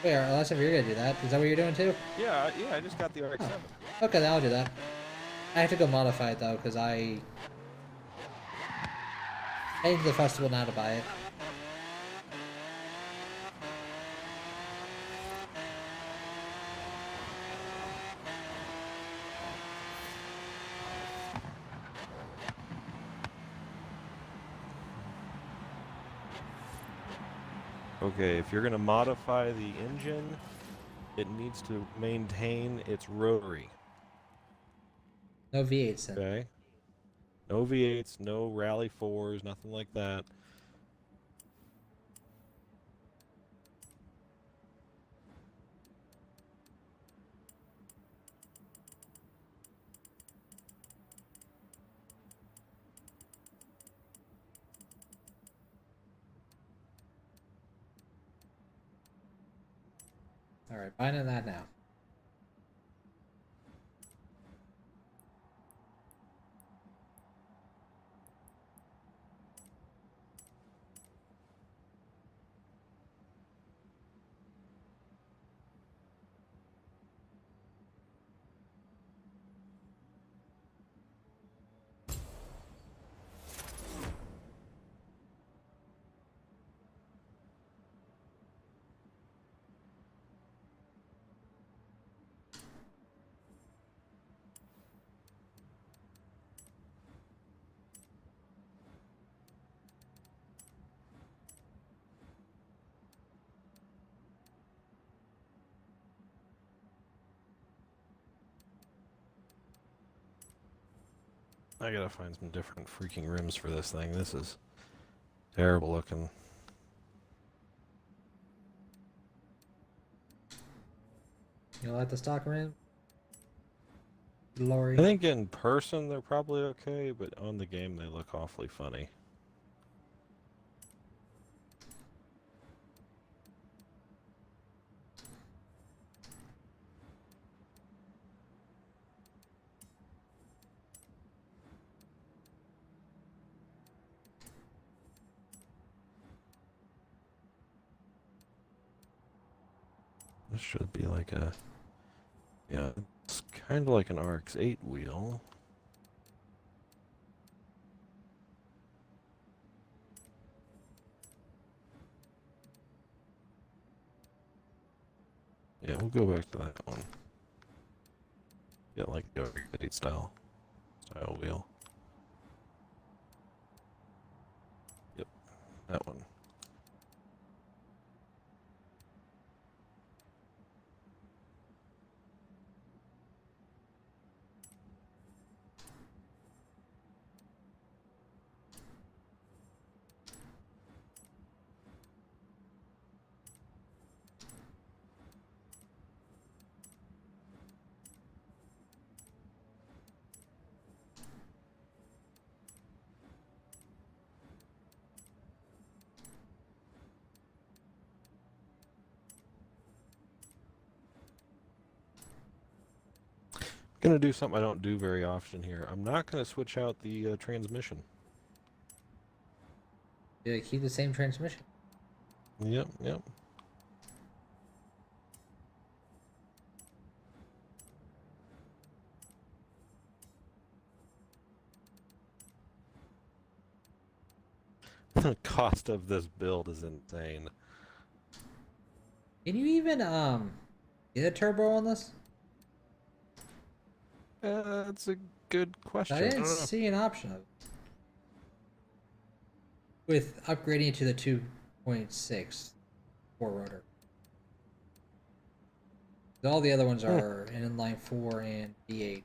Wait, last time you're gonna do that? Is that what you're doing too? Yeah, yeah, I just got the Oh, RX-7. okay, then I'll do that. I have to go modify it though, because I heading to the festival now to buy it. Okay, if you're gonna modify the engine, it needs to maintain its rotary. No V8s then. Okay? No V8s, no Rally 4s, nothing like that. All right, buying that now. I gotta find some different freaking rims for this thing. This is terrible looking. You like the stock rim? I Lorry. think in person they're probably okay, but on the game they look awfully funny. This should be like a... Yeah, it's kind of like an RX-8 wheel. Yeah, we'll go back to that one. Get like the RX-8 style wheel. Yep, that one. Gonna do something I don't do very often here. I'm not gonna switch out the transmission. Do they keep the same transmission? Yep, yep. The cost of this build is insane. Can you even get a turbo on this? That's a good I question. I didn't don't know. see an option of it. With upgrading it to the 2.6 four rotor. All the other ones Hmm. are an inline 4 and V8.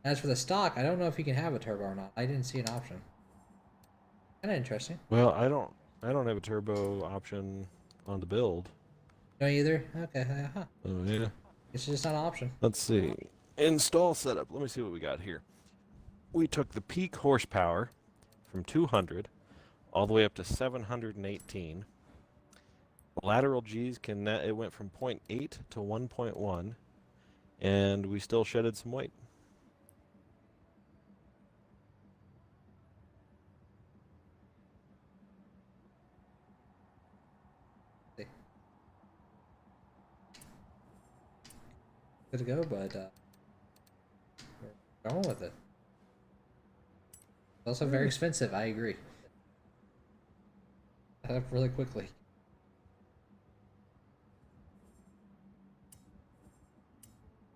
As for the stock, I don't know if you can have a turbo or not. I didn't see an option. Kind of interesting. Well, I don't have a turbo option on the build. No, either. Okay, huh. Oh yeah. It's just not an option. Let's see. Install setup. Let me see what we got here. We took the peak horsepower from 200 all the way up to 718. Lateral G's it went from zero point 0.8 to 1.1, and we still shedded some weight. Good to go, but we're going with it. It's also very expensive. I agree. Up really quickly.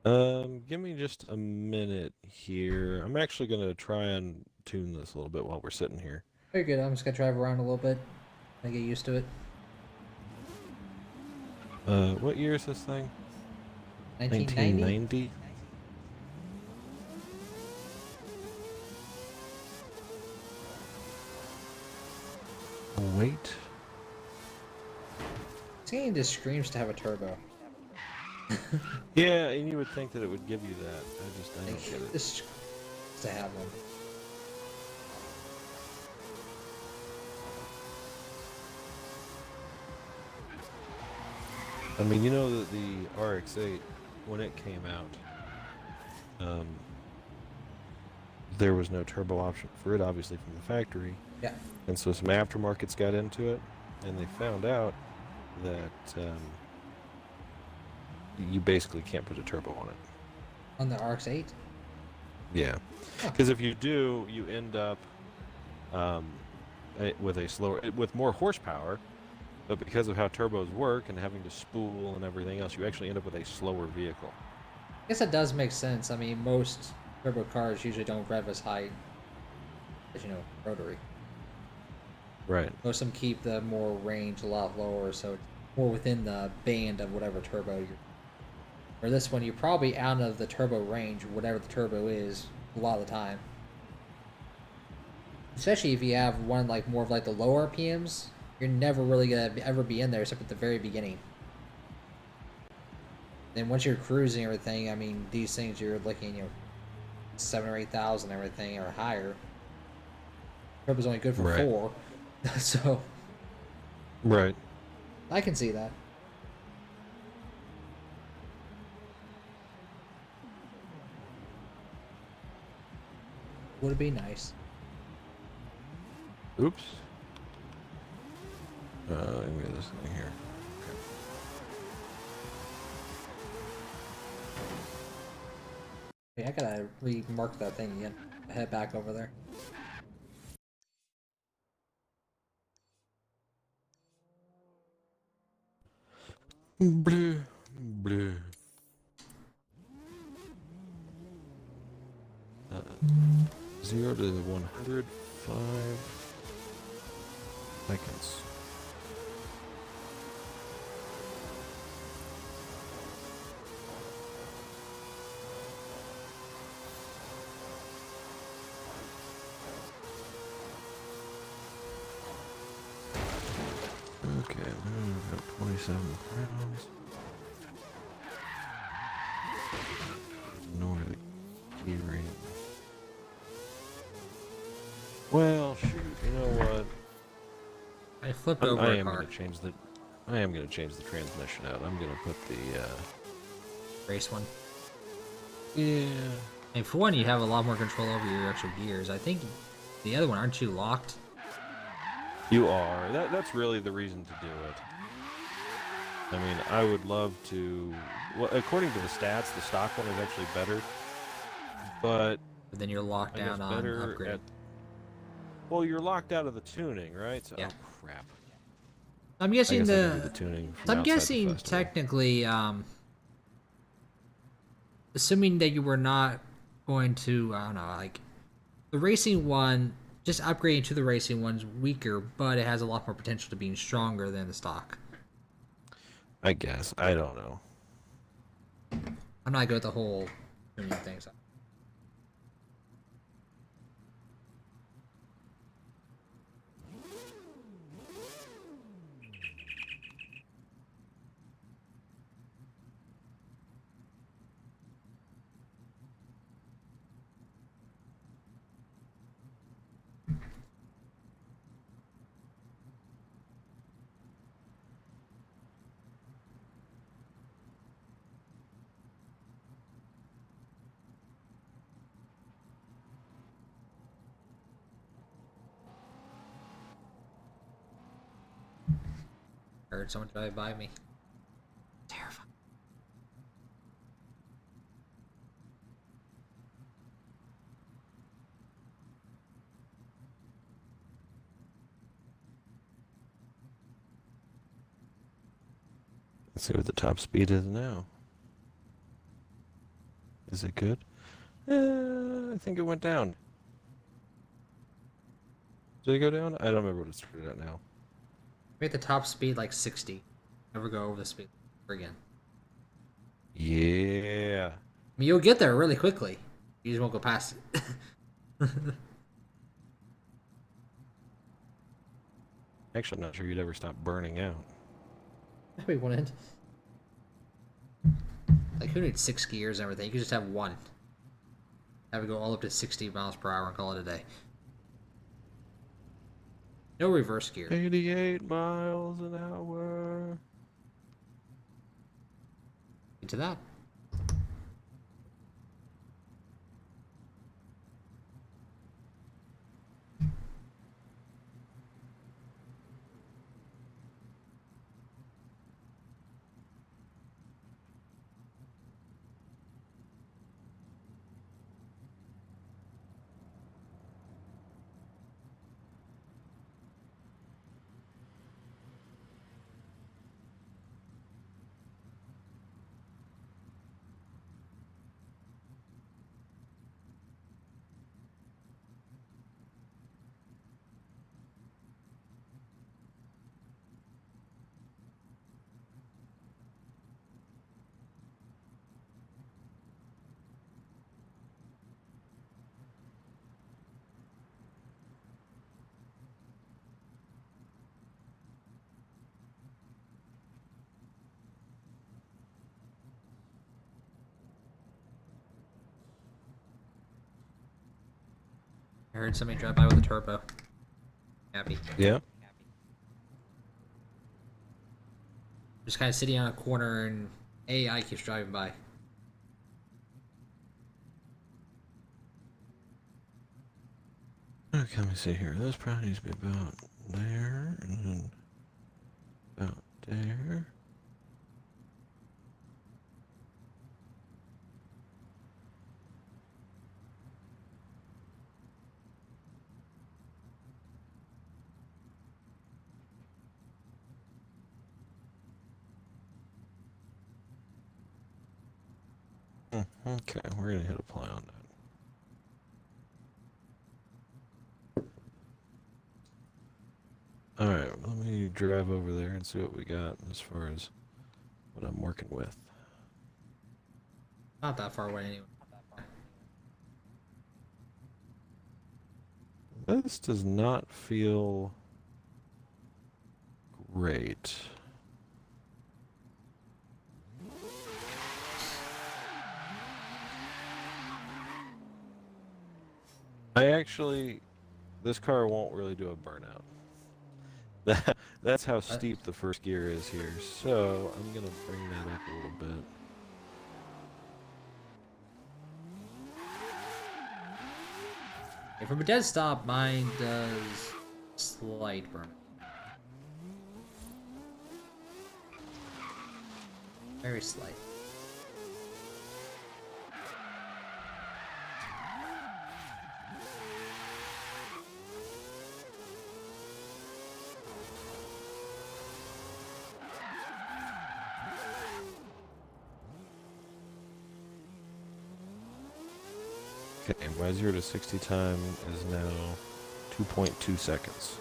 Give me just a minute here. I'm actually gonna try and tune this a little bit while we're sitting here. Very good. I'm just gonna drive around a little bit and get used to it. What year is this thing? 1990. 1990. Wait. This game just screams to have a turbo. Yeah, and you would think that it would give you that. I don't get it. This screams to have one. I mean, you know that the RX-8, when it came out, there was no turbo option for it, obviously from the factory, Yeah. and so some aftermarkets got into it, and they found out that you basically can't put a turbo on it. On the RX-8. Yeah, Huh. because if you do, you end up with more horsepower, but because of how turbos work and having to spool and everything else, you actually end up with a slower vehicle. I guess that does make sense. I mean, most turbo cars usually don't rev as high as, rotary. Right. Most of them keep the more range a lot lower, so it's more within the band of whatever turbo you're. Or this one, you're probably out of the turbo range, whatever the turbo is, a lot of the time. Especially if you have one like more of like the lower RPMs, you're never really gonna ever be in there except at the very beginning. Then once you're cruising everything, I mean, these things you're looking, 7 or 8,000 everything or higher. Turbo's only good for Right. 4, so Right. I can see that. Would it be nice? Oops. Let me get this thing here. Hey, I gotta remark that thing again. Head back over there. Bleh, bleh. 0 to 100, 5 seconds. Okay, we've got 27 pounds. Ignore the key ring. Well, shoot, you know what? I flipped I over am a car. going to change the transmission out. I'm going to put the Race one. yeah. And for one, you have a lot more control over your actual gears. I think the other one, aren't you locked? You are. That's really the reason to do it. I mean, I would love to. Well, according to the stats, the stock one is actually better, but But then you're locked I guess down on better upgrade. at. Well, you're locked out of the tuning, right? So, Yeah. Oh crap! I'm I guessing guess I can do the tuning. From I'm outside the guessing festival. technically, assuming that you were not going to, I don't know, like the racing one. Just upgrading to the racing one's weaker, but it has a lot more potential to being stronger than the stock. I guess. I don't know. I'm not good at the whole tuning thing. So. I heard someone drive by me. Terrifying. Let's see what the top speed is now. Is it good? I think it went down. Did it go down? I don't remember what it started at now. Make the top speed like 60. Never go over the speed ever again. Yeah. I mean, you'll get there really quickly. You just won't go past it. Actually, I'm not sure you'd ever stop burning out. Wait, one end. Like, who needs 6 gears and everything? You could just have one. Have it go all up to 60 miles per hour and call it a day. No reverse gear. 88 miles an hour. Into that. I heard somebody drive by with a turbo. Happy. Yeah. Just kind of sitting on a corner and AI keeps driving by. Okay, let me see here. This probably needs to be about there, and then about there. Okay, we're gonna hit apply on that. Alright, let me drive over there and see what we got as far as what I'm working with. Not that far away anyway. This does not feel great. This car won't really do a burnout. That's how steep the first gear is here. So I'm gonna bring that up a little bit. From a dead stop, mine does slight burn. Very slight. Okay, my 0 to 60 time is now 2.2 seconds.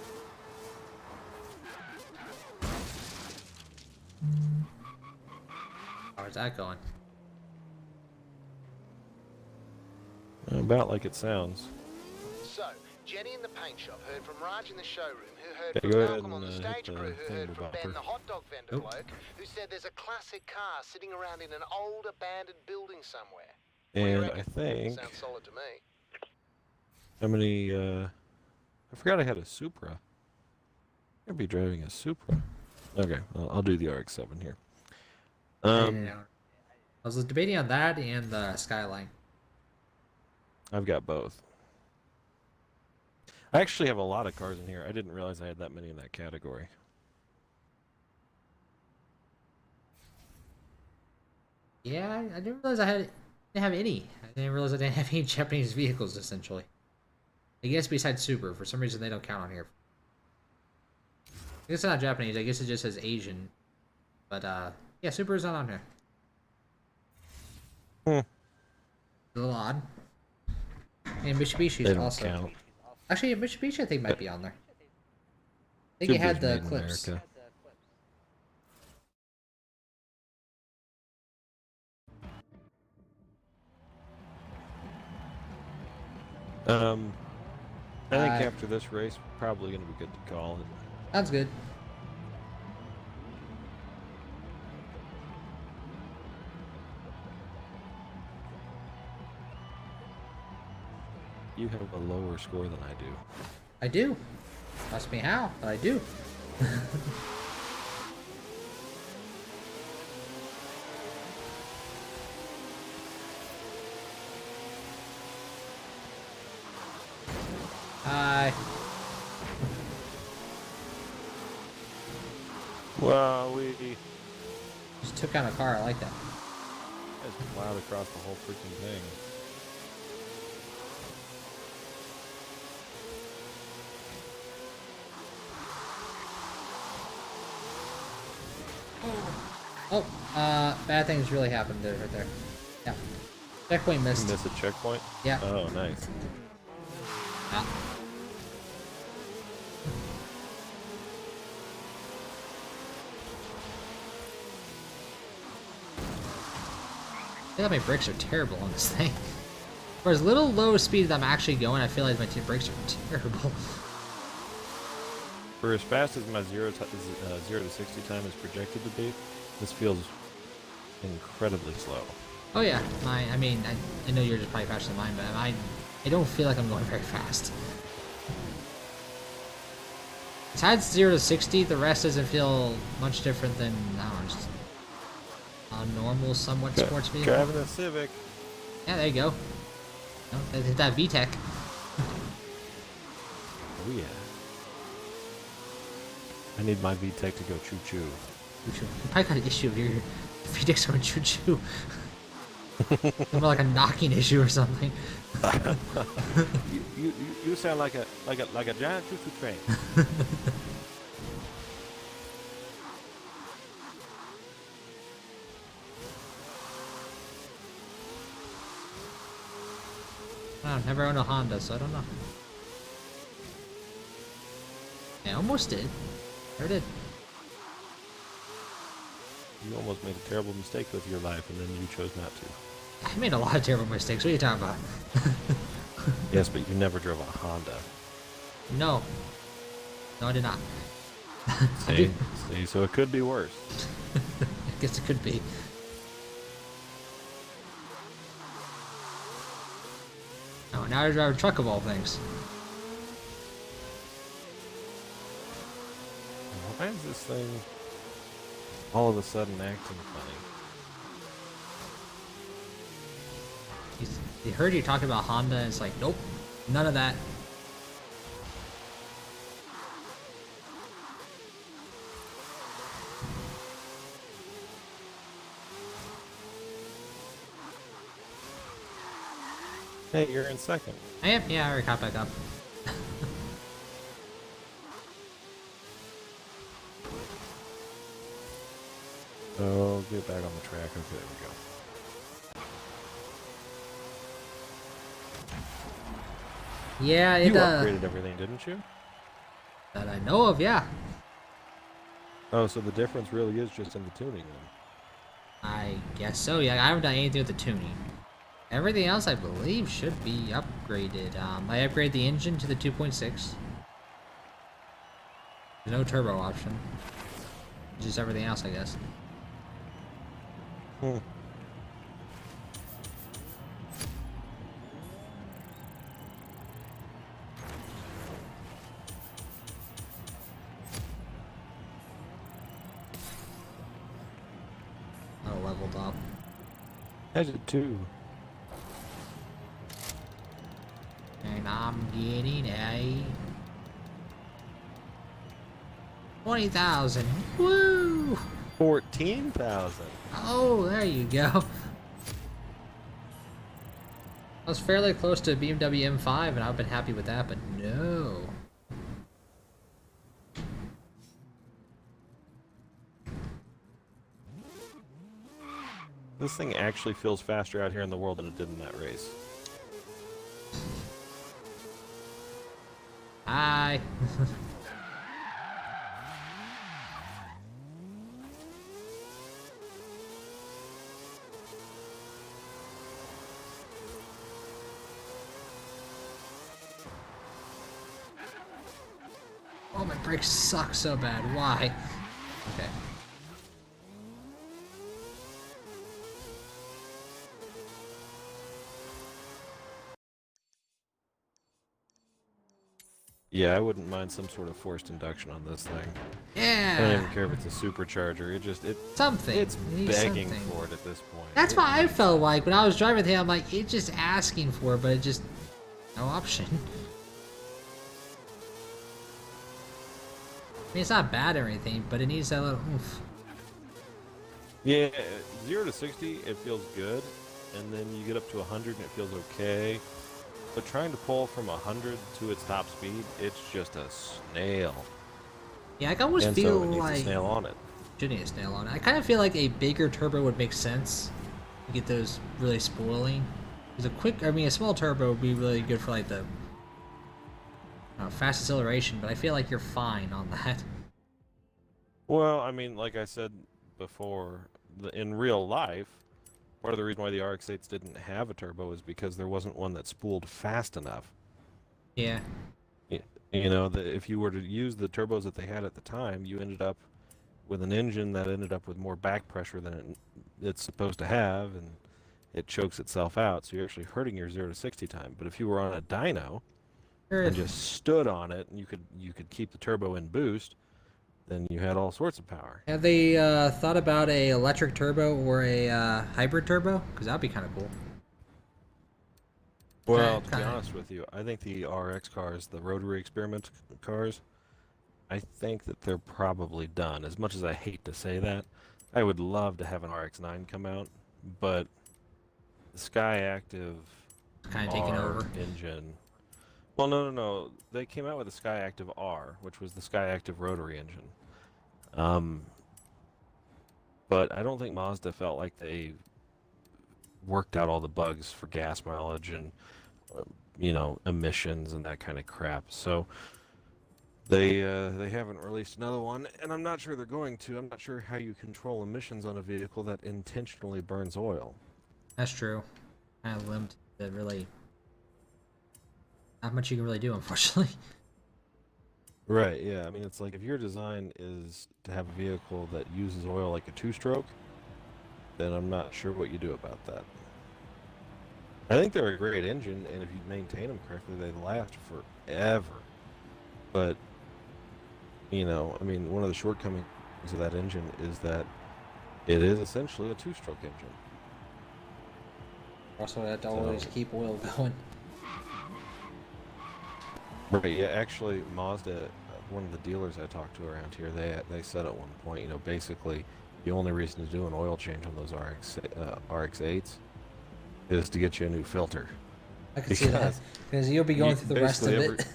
How's that going? About like it sounds. So, Jenny in the paint shop heard from Raj in the showroom, who heard Okay, from go ahead Malcolm on and the hit stage the crew, who heard from Ben thingamabopper. the hot dog vendor Nope. bloke, who said there's a classic car sitting around in an old abandoned building somewhere. And What do you I reckon? think Sounds solid to me. how many? I forgot I had a Supra. I'd be driving a Supra. Okay, I'll do the RX-7 here. I was debating on that and the Skyline. I've got both. I actually have a lot of cars in here. I didn't realize I had that many in that category. Yeah, I didn't realize didn't have any. I didn't realize I didn't have any Japanese vehicles, essentially. I guess besides Super, for some reason they don't count on here. I guess it's not Japanese, I guess it just says Asian. But, yeah, Super is not on here. Hmm. A little odd. And Mitsubishi's They don't also. count. Actually, Mitsubishi I think might be on there. I think it had Subaru's the made in clips. America. I think after this race, we're probably going to be good to call it. Sounds good. You have a lower score than I do. I do. Ask me how, but I do. Hi. Wow, we Just took out a car. I like that. just plowed across the whole freaking thing. Oh, bad things really happened there, right there. Yeah. Checkpoint missed. Miss a checkpoint? Yeah. Oh, nice. Ah. I feel like my brakes are terrible on this thing. For as little low speed as I'm actually going, I feel like my brakes are terrible. For as fast as my 0 to 60 time is projected to be, this feels incredibly slow. Oh yeah, I mean, I know yours is probably faster than mine, but I don't feel like I'm going very fast. Besides 0 to 60, the rest doesn't feel much different than, I don't know, just a normal, somewhat sports vehicle. Driving a Civic. Yeah, there you go. No, hit that VTEC. Oh yeah. I need my VTEC to go choo-choo. You probably got an issue with your VTEC's going choo-choo. More like a knocking issue or something. you sound like a giant choo-choo train. I've never owned a Honda, so I don't know. I almost did. Never did. You almost made a terrible mistake with your life, and then you chose not to. I made a lot of terrible mistakes. What are you talking about? Yes, but you never drove a Honda. No. No, I did not. See? See, so it could be worse. I guess it could be. Oh, now I drive a truck of all things. Why is this thing all of a sudden acting funny? He heard you talking about Honda, and it's like, nope, none of that. Hey, you're in second. I am? Yeah, I already caught back up. Oh, get back on the track. Okay, there we go. Yeah, You it upgraded everything, didn't you? that I know of, yeah. Oh, so the difference really is just in the tuning then. I guess so. Yeah, I haven't done anything with the tuning. Everything else, I believe, should be upgraded. I upgraded the engine to the 2.6. There's no turbo option. Just everything else, I guess. Hmm. Not leveled up. I did too. And I'm getting a 20,000. Woo! 14,000. Oh, there you go. I was fairly close to a BMW M5, and I've been happy with that, but no. This thing actually feels faster out here in the world than it did in that race. Hi. Oh, my brakes suck so bad. Why? Okay. Yeah, I wouldn't mind some sort of forced induction on this thing. I don't Yeah. even care if it's a supercharger. Something. It's It needs begging something. for it at this point. That's It what I needs felt like when I was driving with him. I'm like, it's just asking for it, but it just no option. I mean, it's not bad or anything, but it needs that little oomph. Yeah, 0 to 60, it feels good, and then you get up to 100 and it feels okay. But trying to pull from 100 to its top speed, it's just a snail. Yeah, I almost And feel so it needs like a snail on it. should need a snail on it. I kind of feel like a bigger turbo would make sense to get those really spoiling. Because a small turbo would be really good for like the fast acceleration, but I feel like you're fine on that. Well, I mean, like I said before, in real life, part of the reason why the RX-8s didn't have a turbo is because there wasn't one that spooled fast enough. Yeah. You know, if you were to use the turbos that they had at the time, you ended up with an engine that ended up with more back pressure than it's supposed to have, and it chokes itself out, so you're actually hurting your 0 to 60 time. But if you were on a dyno and just stood on it, and you could keep the turbo in boost, then you had all sorts of power. Have they thought about a electric turbo or a hybrid turbo? Because that'd be kind of cool. Well, to be Kinda. honest with you, I think the RX cars, the rotary experiment cars, I think that they're probably done. As much as I hate to say that, I would love to have an RX-9 come out, but the Sky Active Kind of taking R over. engine. Well, no. They came out with the Sky Active R, which was the Sky Active rotary engine. Um, but I don't think Mazda felt like they worked out all the bugs for gas mileage and emissions and that kind of crap. So they haven't released another one, and I'm not sure they're going to. I'm not sure how you control emissions on a vehicle that intentionally burns oil. That's true. Kind of limited. That really not much you can really do, unfortunately. Right, yeah. I mean, it's like if your design is to have a vehicle that uses oil like a two-stroke, then I'm not sure what you do about that. I think they're a great engine, and if you maintain them correctly, they last forever. But, I mean, one of the shortcomings of that engine is that it is essentially a two-stroke engine. Also, have to always keep oil going. Right, yeah, actually, Mazda, one of the dealers I talked to around here, they said at one point, basically, the only reason to do an oil change on those RX-8s is to get you a new filter. I can see that. Because you'll be going through the rest of it.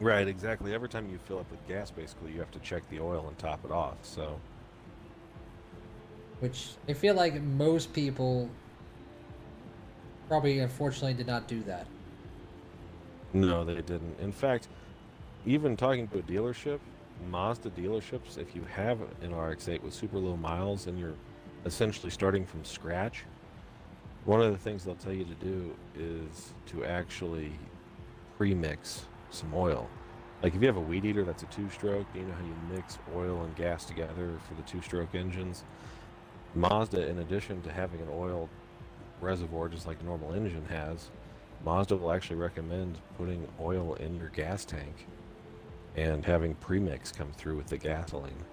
Right, exactly. Every time you fill up with gas, basically, you have to check the oil and top it off, so... Which, I feel like most people probably, unfortunately, did not do that. No, they didn't. In fact, even talking to a dealership, Mazda dealerships, if you have an RX-8 with super low miles and you're essentially starting from scratch, one of the things they'll tell you to do is to actually pre-mix some oil. Like if you have a weed eater that's a two-stroke, you know how you mix oil and gas together for the two-stroke engines? Mazda, in addition to having an oil reservoir just like a normal engine has, Mazda will actually recommend putting oil in your gas tank and having premix come through with the gasoline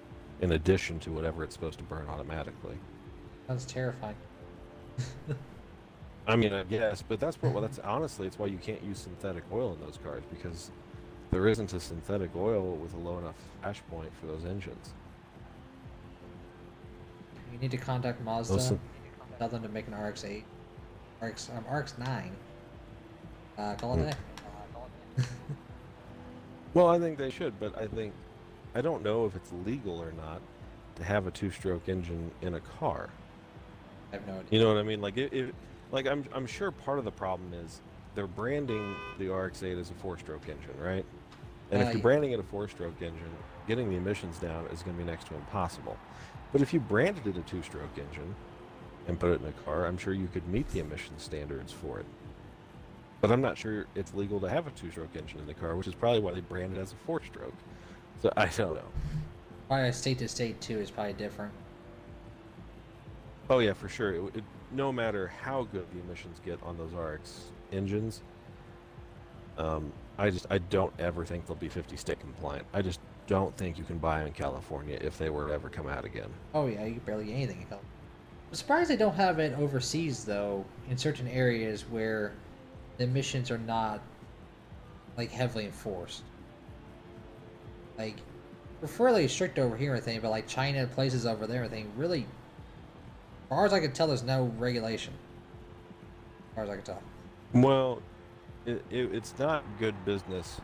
in addition to whatever it's supposed to burn automatically. Sounds terrifying. I mean, I guess, but that's honestly, it's why you can't use synthetic oil in those cars, because there isn't a synthetic oil with a low enough flash point for those engines. You need to contact Mazda. Listen. Tell them to make an RX-8, RX-9. Call it a day. Well, I think they should, but I don't know if it's legal or not to have a two-stroke engine in a car. I have no idea. You know what I mean? Like like I'm sure part of the problem is they're branding the RX-8 as a four-stroke engine, right? And if you're Yeah. branding it a four-stroke engine, getting the emissions down is going to be next to impossible. But if you branded it a two-stroke engine and put it in a car, I'm sure you could meet the emission standards for it. But I'm not sure it's legal to have a two-stroke engine in the car, which is probably why they brand it as a four-stroke. So I don't know. Probably state to state too is probably different. Oh yeah, for sure. No matter how good the emissions get on those RX engines, I don't ever think they'll be 50 state compliant. I just don't think you can buy them in California if they were to ever come out again. Oh yeah, you can barely get anything in California. I'm surprised they don't have it overseas though, in certain areas where the emissions are not like heavily enforced. Like we're fairly strict over here, I think, but like China, places over there, I think really, as far as I can tell, there's no regulation. As far as I can tell. Well, it's not good business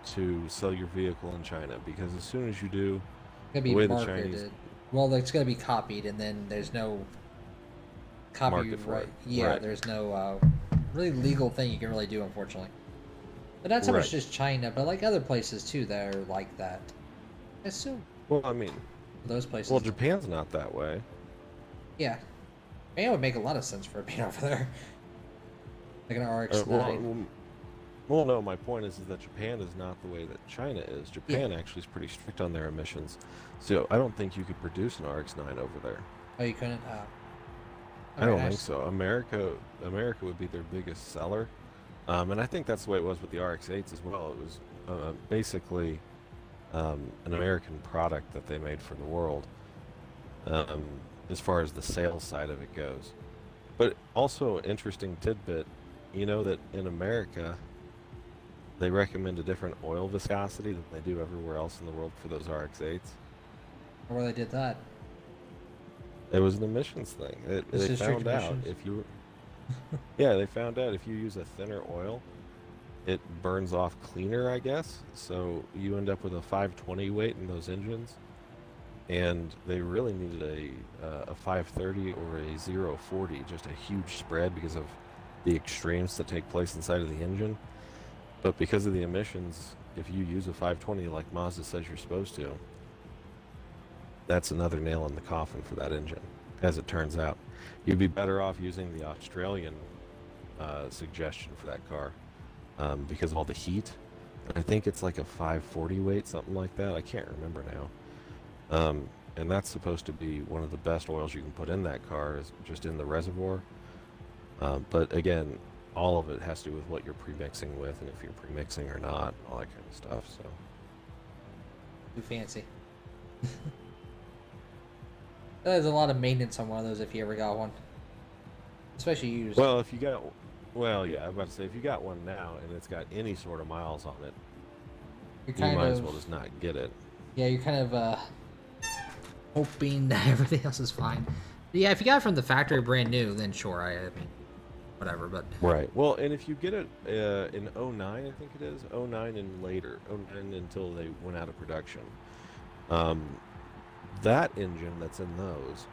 to sell your vehicle in China, because as soon as you do, It's gonna be the way the marketed. Chinese Well, it's gonna be copied, and then there's no market for copyright. it. Yeah, Right. there's no really legal thing you can really do, unfortunately. But not so much Right. just China, but like other places too that are like that. I assume Well, I mean, those places. well, Japan's not that way. Yeah, it would make a lot of sense for it being over there. Like an RX-9. Well, no, my point is that Japan is not the way that China is. Japan actually is pretty strict on their emissions. So I don't think you could produce an RX-9 over there. Oh, you couldn't. I don't think so. America would be their biggest seller. And I think that's the way it was with the RX-8s as well. It was basically an American product that they made for the world, as far as the sales side of it goes. But also, an interesting tidbit, you know that in America, they recommend a different oil viscosity than they do everywhere else in the world for those RX-8s. Where they did that. It was an emissions thing. This They is strict found out emissions? if you, yeah, they found out if you use a thinner oil, it burns off cleaner, I guess. So you end up with a 520 weight in those engines, and they really needed a 530 or a 040, just a huge spread because of the extremes that take place inside of the engine. But because of the emissions, if you use a 520 like Mazda says you're supposed to, that's another nail in the coffin for that engine, as it turns out. You'd be better off using the Australian suggestion for that car, because of all the heat. I think it's like a 540 weight, something like that. I can't remember now. And that's supposed to be one of the best oils you can put in that car, is just in the reservoir. But again, all of it has to do with what you're pre-mixing with, and if you're pre-mixing or not, all that kind of stuff. So Too fancy. There's a lot of maintenance on one of those if you ever got one. Especially used. well, yeah, I'm about to say, if you got one now and it's got any sort of miles on it, You're you kind might of, as well just not get it. yeah, you're kind of hoping that everything else is fine. But yeah, if you got it from the factory brand new, then sure, I mean, whatever, but Right. Well, and if you get it in '09, I think it is, '09 and later, '09 until they went out of production, that engine that's in those,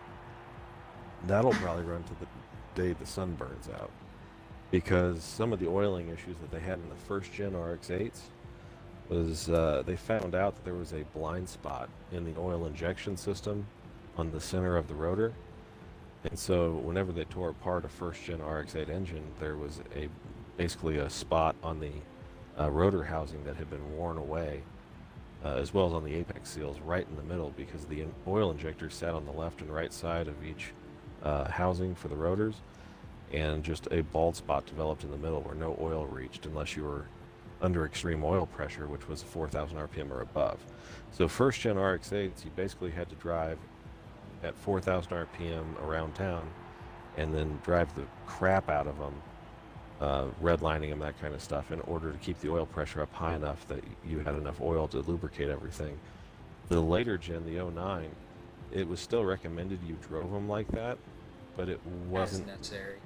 that'll probably run to the day the sun burns out. because some of the oiling issues that they had in the first gen RX-8s was they found out that there was a blind spot in the oil injection system on the center of the rotor. And so whenever they tore apart a first gen RX-8 engine, there was basically a spot on the rotor housing that had been worn away, as well as on the apex seals right in the middle, because the oil injector sat on the left and right side of each housing for the rotors, and just a bald spot developed in the middle where no oil reached unless you were under extreme oil pressure, which was 4,000 RPM or above. So first gen RX-8s, you basically had to drive at 4,000 RPM around town and then drive the crap out of them, redlining them, that kind of stuff, in order to keep the oil pressure up high enough that you had enough oil to lubricate everything. The later gen, the 09, it was still recommended you drove them like that, but it wasn't necessary.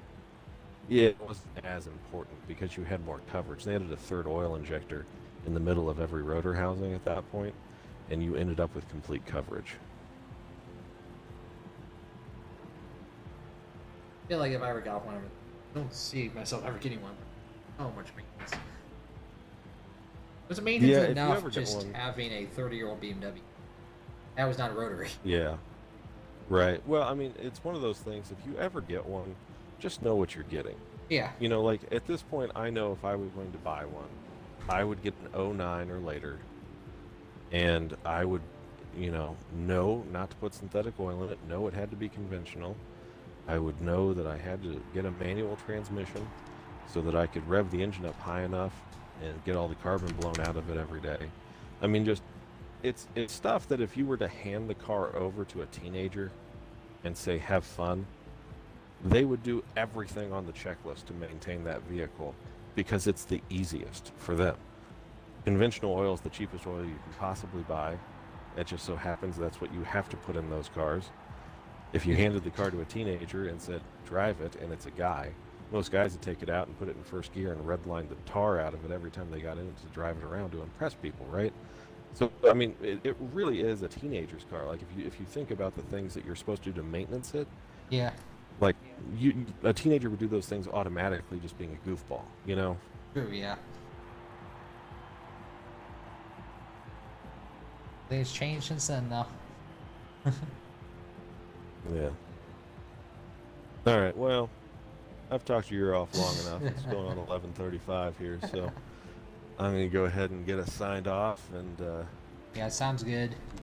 Yeah, it wasn't as important because you had more coverage. They added a third oil injector in the middle of every rotor housing at that point, and you ended up with complete coverage. I feel like if I ever got one, I don't see myself ever getting one. Oh, much maintenance. Was it maintenance Yeah, if you enough ever get just one- having a 30-year-old BMW? That was not a rotary. Yeah, right. Well, I mean, it's one of those things. If you ever get one, just know what you're getting. Yeah. You know, like at this point, I know if I was going to buy one, I would get an 09 or later, and I would, know not to put synthetic oil in it. Know it had to be conventional. I would know that I had to get a manual transmission so that I could rev the engine up high enough and get all the carbon blown out of it every day. I mean, just it's stuff that if you were to hand the car over to a teenager and say have fun, they would do everything on the checklist to maintain that vehicle because it's the easiest for them. Conventional oil is the cheapest oil you can possibly buy. It just so happens that's what you have to put in those cars. If you handed the car to a teenager and said, drive it, and it's a guy, most guys would take it out and put it in first gear and redline the tar out of it every time they got in it to drive it around to impress people, right? So, I mean, it really is a teenager's car. Like, if you think about the things that you're supposed to do to maintenance it, Yeah. like, a teenager would do those things automatically just being a goofball, you know? True, yeah. Things changed since then, though. Yeah. All right, well, I've talked your ear off long enough. It's going on 11:35 here, so I'm going to go ahead and get us signed off, and Yeah, sounds good.